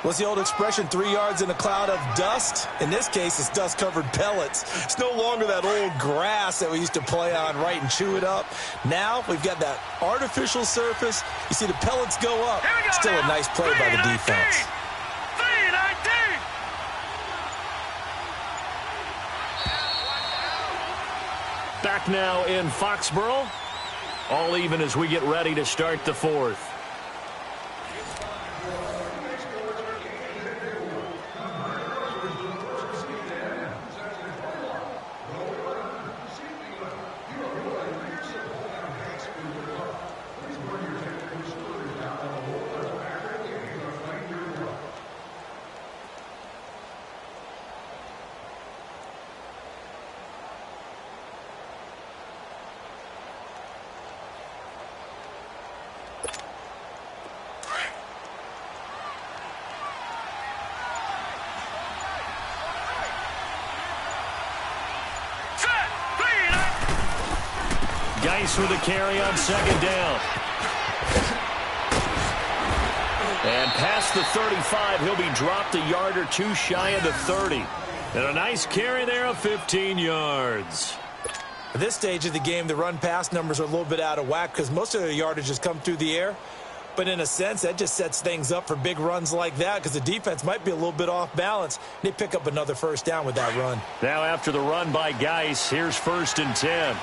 What's the old expression, 3 yards in a cloud of dust? In this case, it's dust-covered pellets. It's no longer that old grass that we used to play on, right, and chew it up. Now we've got that artificial surface. You see the pellets go up. Still a nice play by the defense. Back now in Foxborough. All even as we get ready to start the fourth. Geis with a carry on second down. And past the 35, he'll be dropped a yard or two shy of the 30. And a nice carry there of 15 yards. At this stage of the game, the run-pass numbers are a little bit out of whack because most of their yardage has come through the air. But in a sense, that just sets things up for big runs like that because the defense might be a little bit off balance. They pick up another first down with that run. Now after the run by Geis, here's 1st and 10.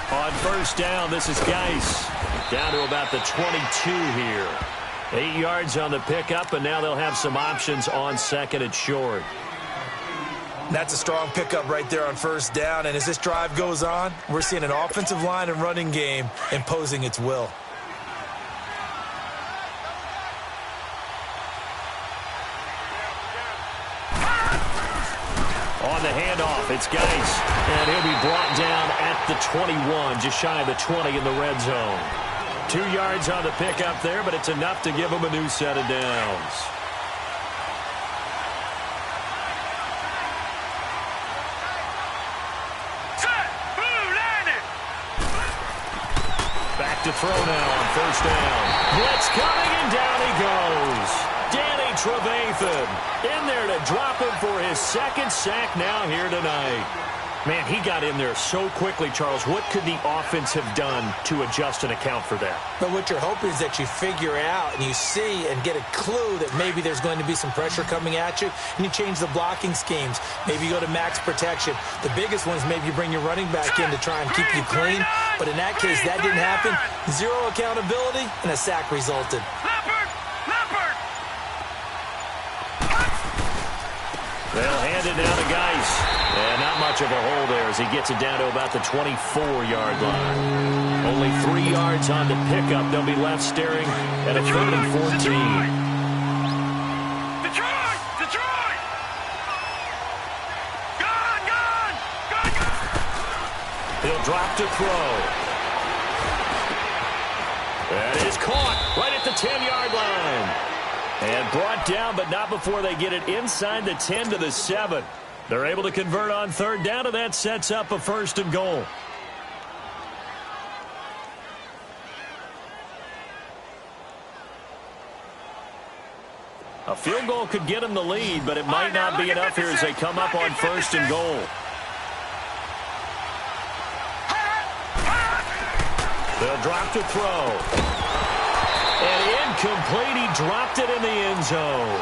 On first down, this is Geis. Down to about the 22 here. 8 yards on the pickup, and now they'll have some options on second and short. That's a strong pickup right there on first down, and as this drive goes on, we're seeing an offensive line and running game imposing its will. On the handoff, it's Geis, and he'll be brought down at the 21, just shy of the 20 in the red zone. 2 yards on the pickup there, but it's enough to give him a new set of downs. to throw now on first down. Blitz coming, and down he goes. Danny Trevathan in there to drop him for his second sack now here tonight. Man, he got in there so quickly, Charles. What could the offense have done to adjust and account for that? But what you're hoping is that you figure out and you see and get a clue that maybe there's going to be some pressure coming at you, and you change the blocking schemes. Maybe you go to max protection. The biggest one is maybe you bring your running back in to try and keep you clean. But in that case, that didn't happen. Zero accountability, and a sack resulted. They'll hand it down to Geis. And not much of a hole there as he gets it down to about the 24-yard line. Only 3 yards on the pickup. They'll be left staring at a 3rd and 14. Detroit! Detroit! Gone! He'll drop to throw. That is caught right at the 10-yard line. And brought down, but not before they get it inside the 10 to the 7. They're able to convert on 3rd down, and that sets up a 1st and goal. A field goal could get them the lead, but it might not be enough here as they come up on 1st and goal. They'll drop to throw. And incomplete. He dropped it in the end zone.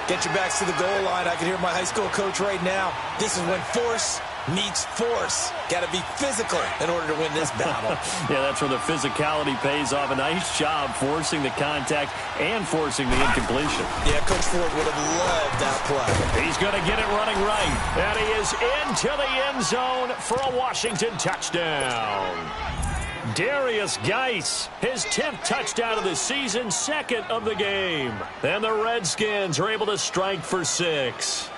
Get your backs to the goal line. I can hear my high school coach right now. This is when force meets force. Got to be physical in order to win this battle. Yeah, that's where the physicality pays off. A nice job forcing the contact and forcing the incompletion. Yeah, Coach Ford would have loved that play. He's going to get it running right. And he is into the end zone for a Washington touchdown. Darius Geis, his 10th touchdown of the season, 2nd of the game. And the Redskins are able to strike for 6.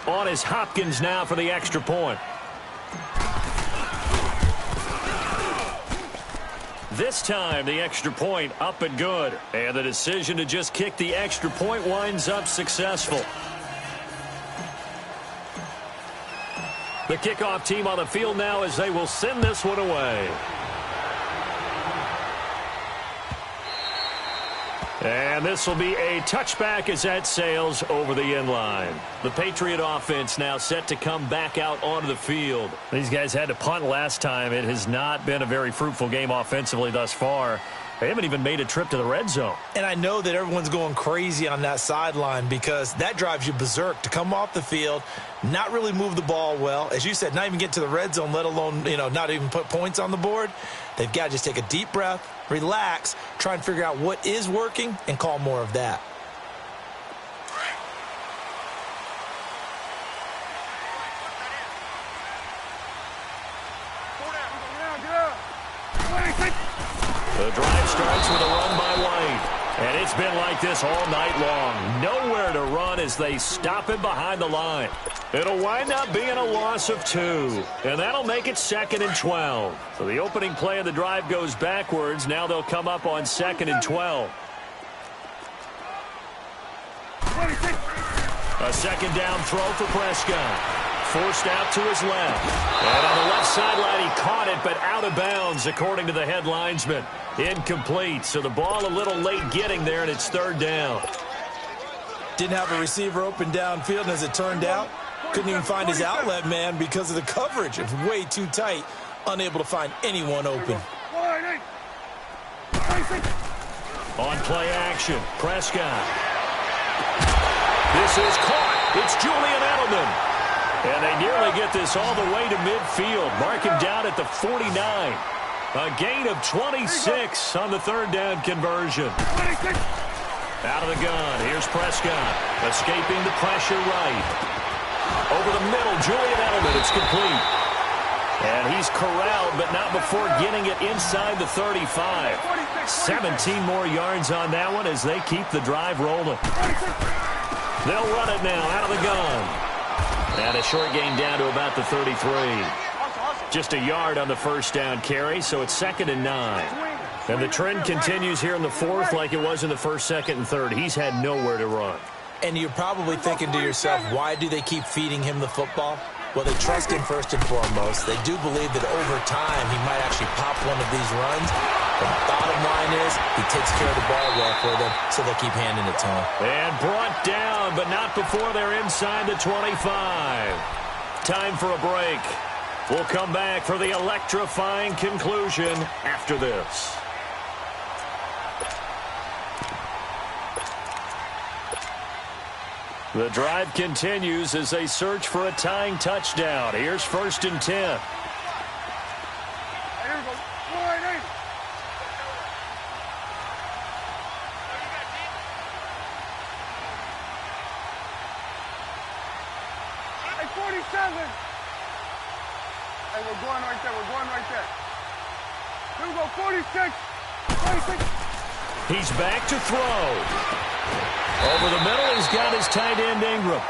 On is Hopkins now for the extra point. This time, the extra point up and good. And the decision to just kick the extra point winds up successful. The kickoff team on the field now as they will send this one away. And this will be a touchback as that sails over the end line. The Patriot offense now set to come back out onto the field. These guys had to punt last time. It has not been a very fruitful game offensively thus far. They haven't even made a trip to the red zone. And I know that everyone's going crazy on that sideline because that drives you berserk to come off the field, not really move the ball well. As you said, not even get to the red zone, let alone, not even put points on the board. They've got to just take a deep breath, relax, try and figure out what is working and call more of that. The drive starts with a run by White. And it's been like this all night long. Nowhere to run as they stop him behind the line. It'll wind up being a loss of 2. And that'll make it 2nd and 12. So the opening play of the drive goes backwards. Now they'll come up on 2nd and 12. A 2nd down throw for Prescott. Forced out to his left. And on the left sideline, he caught it, but out of bounds, according to the head linesman. Incomplete. So the ball a little late getting there, and it's 3rd down. Didn't have a receiver open downfield, and as it turned out, couldn't even find his outlet man because of the coverage. It was way too tight, unable to find anyone open. On play action, Prescott. This is caught. It's Julian Edelman. And they nearly get this all the way to midfield. Mark him down at the 49. A gain of 26 on the 3rd down conversion. Out of the gun, here's Prescott. Escaping the pressure right. Over the middle, Julian Edelman. It's complete. And he's corralled, but not before getting it inside the 35. 17 more yards on that one as they keep the drive rolling. They'll run it now out of the gun. And a short gain down to about the 33. Just a yard on the 1st down carry, so it's 2nd and 9. And the trend continues here in the 4th like it was in the 1st, 2nd, and 3rd. He's had nowhere to run. And you're probably thinking to yourself, why do they keep feeding him the football? Well, they trust him first and foremost. They do believe that over time he might actually pop one of these runs. The bottom line is he takes care of the ball well for them, so they keep handing it to him. And brought down, but not before they're inside the 25. Time for a break. We'll come back for the electrifying conclusion after this. The drive continues as they search for a tying touchdown. Here's 1st and 10. Here we go. 180. Hey, 47. Hey, we're going right there. We're going right there. Here we go. 46. 46. He's back to throw. Over the middle, he's got his tight end, Ingram.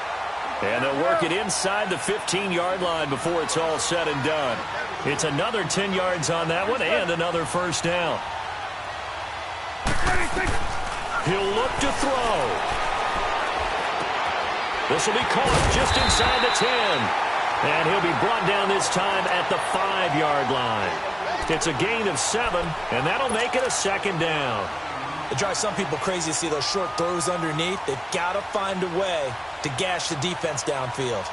And they'll work it inside the 15-yard line before it's all said and done. It's another 10 yards on that one and another first down. He'll look to throw. This will be caught just inside the 10. And he'll be brought down this time at the 5-yard line. It's a gain of 7, and that'll make it a 2nd down. It drives some people crazy to see those short throws underneath. They've got to find a way to gash the defense downfield.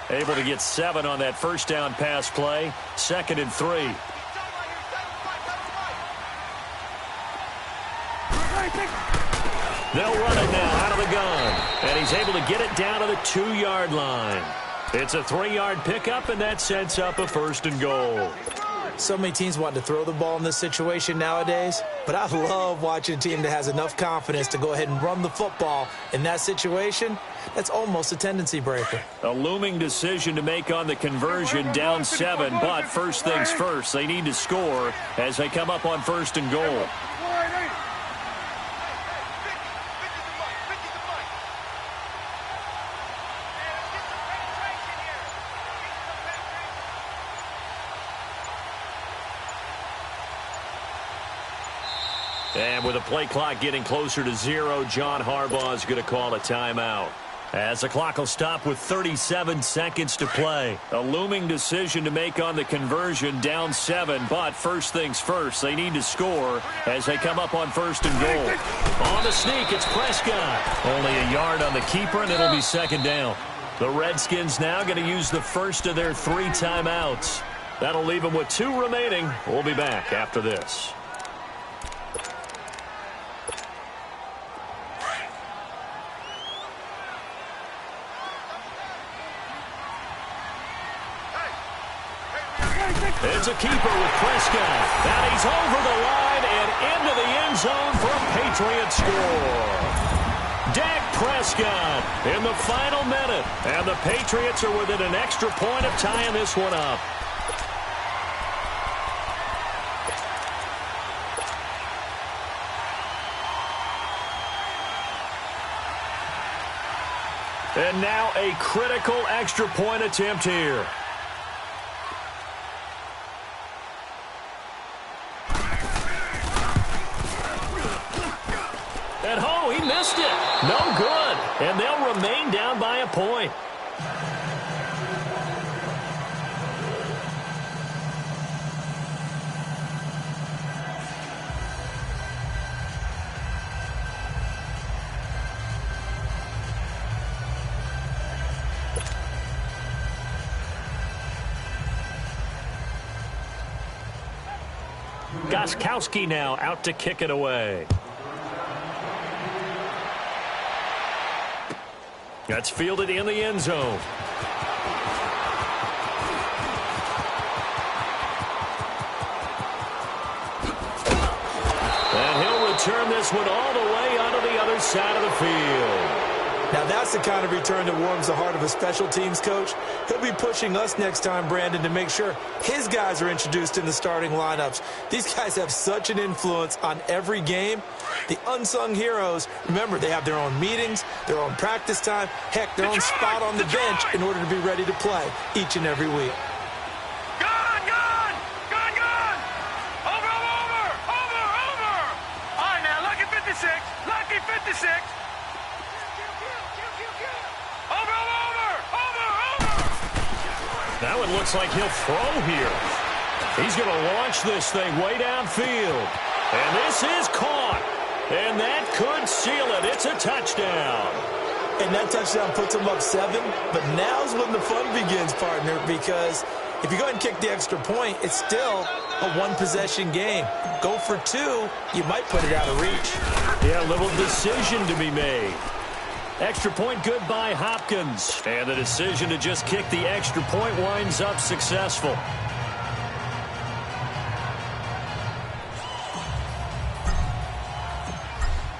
Able to get 7 on that first down pass play. 2nd and 3. They'll run it now out of the gun. And he's able to get it down to the 2-yard line. It's a 3-yard pickup, and that sets up a 1st and goal. So many teams want to throw the ball in this situation nowadays, but I love watching a team that has enough confidence to go ahead and run the football. In that situation, that's almost a tendency breaker. A looming decision to make on the conversion, down 7, but first things first, they need to score as they come up on 1st and goal. And with the play clock getting closer to 0, John Harbaugh is going to call a timeout. As the clock will stop with 37 seconds to play. A looming decision to make on the conversion, down 7, but first things first, they need to score as they come up on 1st and goal. On the sneak, it's Prescott. Only a yard on the keeper, and it'll be 2nd down. The Redskins now going to use the first of their 3 timeouts. That'll leave them with 2 remaining. We'll be back after this. It's a keeper with Prescott. And he's over the line and into the end zone for a Patriot score. Dak Prescott in the final minute. And the Patriots are within an extra point of tying this one up. And now a critical extra point attempt here. At home, he missed it. No good. And they'll remain down by a point. Gostkowski now out to kick it away. That's fielded in the end zone. And he'll return this one all the way onto the other side of the field. Now that's the kind of return that warms the heart of a special teams coach. He'll be pushing us next time, Brandon, to make sure his guys are introduced in the starting lineups. These guys have such an influence on every game. The unsung heroes, remember, they have their own meetings, their own practice time, heck, their own spot on the bench in order to be ready to play each and every week. Gone! Over! Looks like he'll throw here. He's going to launch this thing way downfield. And this is caught. And that could seal it. It's a touchdown. And that touchdown puts him up 7. But now's when the fun begins, partner, because if you go ahead and kick the extra point, it's still a one-possession game. Go for 2, you might put it out of reach. Yeah, a little decision to be made. Extra point good by Hopkins. And the decision to just kick the extra point winds up successful.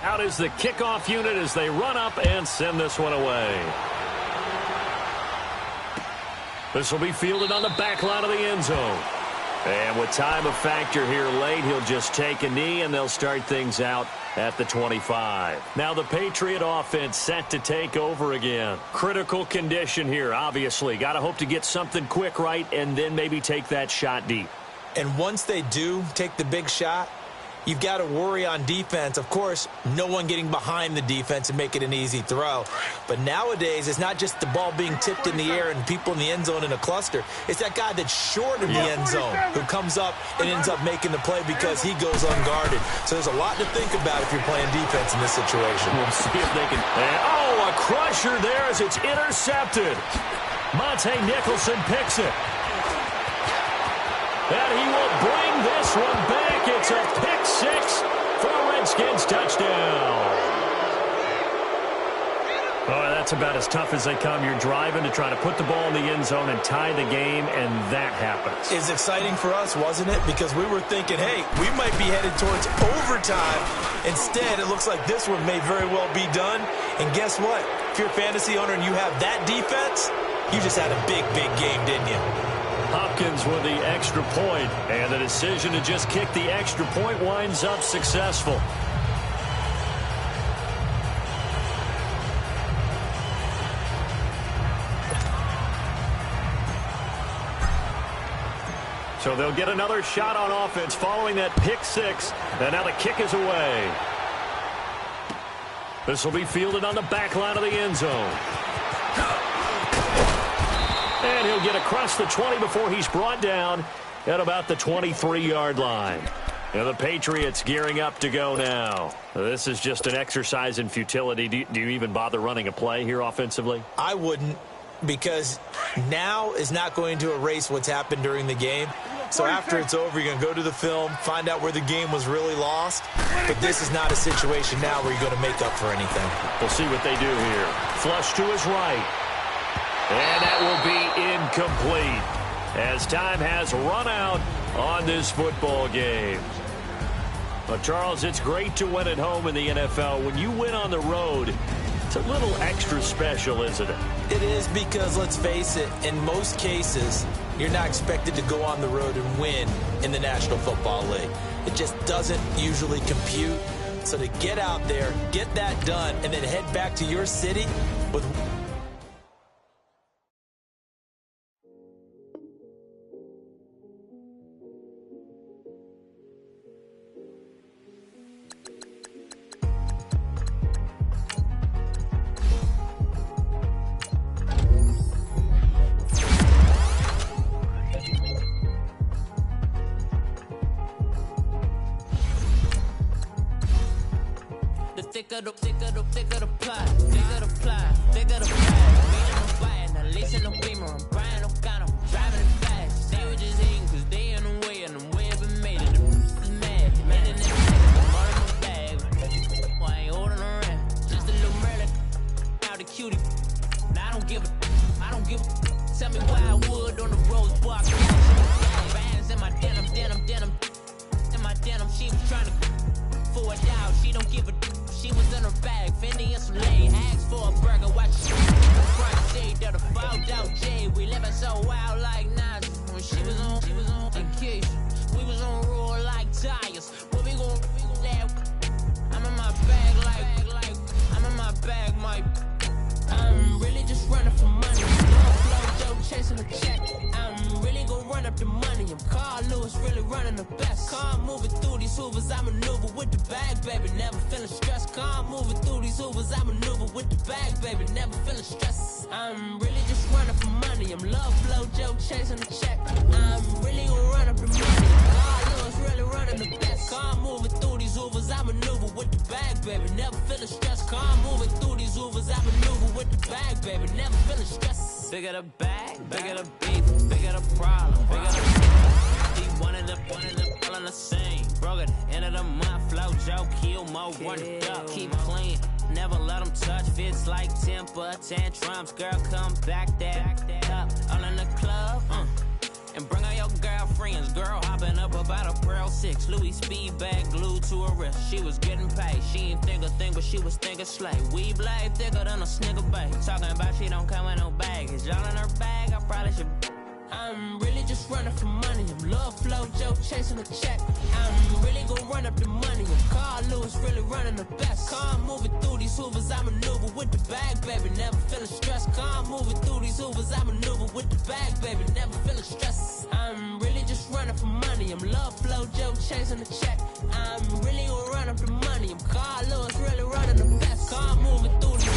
Out is the kickoff unit as they run up and send this one away. This will be fielded on the back line of the end zone. And with time a factor here late, he'll just take a knee, and they'll start things out at the 25. Now the Patriot offense set to take over again. Critical condition here, obviously. Got to hope to get something quick right and then maybe take that shot deep. And once they do take the big shot, you've got to worry on defense. Of course, no one getting behind the defense and make it an easy throw. But nowadays, it's not just the ball being tipped in the air and people in the end zone in a cluster. It's that guy that's short of the end zone who comes up and ends up making the play because he goes unguarded. So there's a lot to think about if you're playing defense in this situation. We'll see if they can... Oh, a crusher there as it's intercepted. Monte Nicholson picks it. And he will bring this one back. It's a pick 6 for a Redskins touchdown. Oh, that's about as tough as they come. You're driving to try to put the ball in the end zone and tie the game, and that happens. It's exciting for us, wasn't it? Because we were thinking, hey, we might be headed towards overtime. Instead, it looks like this one may very well be done. And guess what? If you're a fantasy owner and you have that defense, you just had a big, big game, didn't you? Hopkins with the extra point, and the decision to just kick the extra point winds up successful. So they'll get another shot on offense following that pick 6, and now the kick is away. This will be fielded on the back line of the end zone. And he'll get across the 20 before he's brought down at about the 23-yard line. And the Patriots gearing up to go now. This is just an exercise in futility. Do you even bother running a play here offensively? I wouldn't, because now is not going to erase what's happened during the game. So after it's over, you're going to go to the film, find out where the game was really lost. But this is not a situation now where you're going to make up for anything. We'll see what they do here. Flush to his right. And that will be incomplete as time has run out on this football game. But Charles, it's great to win at home in the NFL. When you win on the road, it's a little extra special, isn't it? It is, because let's face it, in most cases, you're not expected to go on the road and win in the National Football League. It just doesn't usually compute. So to get out there, get that done, and then head back to your city with... Thicker the plot, thicker the plot, thicker the plot. Being on fire, now listen to Beamer, I'm Brian O'Connor, driving it fast. They were just hating cause they in the way, and the way I've been made it. The is mad, mad in the I'm all in my bag. Why I ain't holding around? Just a little Merlin, out a cutie. Now I don't give a. Tell me why I would on the rose block. Bands in my denim. In my denim, she was trying to for it out. She don't give a. She was in her bag, Fendi and some lane. Asked for a burger, watch front seat that a fouled out J. We living so wild like Nas. When she was on vacation, we was on roll like tires. What we gon' laugh? I'm in my bag like I'm in my bag, Mike. I'm really just running for money. No flow, Joe chasing a check. I'm really gon' run up the money. I'm Carl Lewis. Lewis really running the best. Calm moving through these hoovers, I maneuver with the bag, baby, never feeling stressed. Calm moving through these hoovers, I maneuver with the bag, baby, never feeling stressed. I'm really just running for money. I'm love flow, Joe chasing the check. I'm really gonna run up the money. Carl Lewis really running the best. Calm moving through these hoovers, I maneuver with the bag, baby, never feeling stressed. Calm moving through these hoovers, I maneuver with the bag, baby, never feeling stressed. Bigger the bag, bigger the beef, bigger the problem, bigger the deep one in the all in the same. Broke at the end of the month, flow, Joe, kill, mo, run it up, keep clean. Never let them touch, fits like temper tantrums. Girl, come back that up, all in the club, and bring all your girlfriends. Girl hopping up about a Pearl 6 Louis speed bag glued to her wrist. She was getting paid, she ain't think a thing, but she was thinking slay. We blade thicker than a snigger bag. Talking about she don't come with no baggage. All in her bag, I probably should. I'm really just running for money. I'm love flow, Joe chasing a check. I'm really gonna run up the money. I'm Carl Lewis really running the best. Calm moving through these hoovers, I maneuver with the bag, baby, never feeling stressed. Calm moving through these hoovers, I maneuver with the bag, baby, never feeling stressed. I'm really just running for money. I'm love flow, Joe chasing the check. I'm really gonna run up the money. I'm Carl Lewis really running the best. Calm moving through these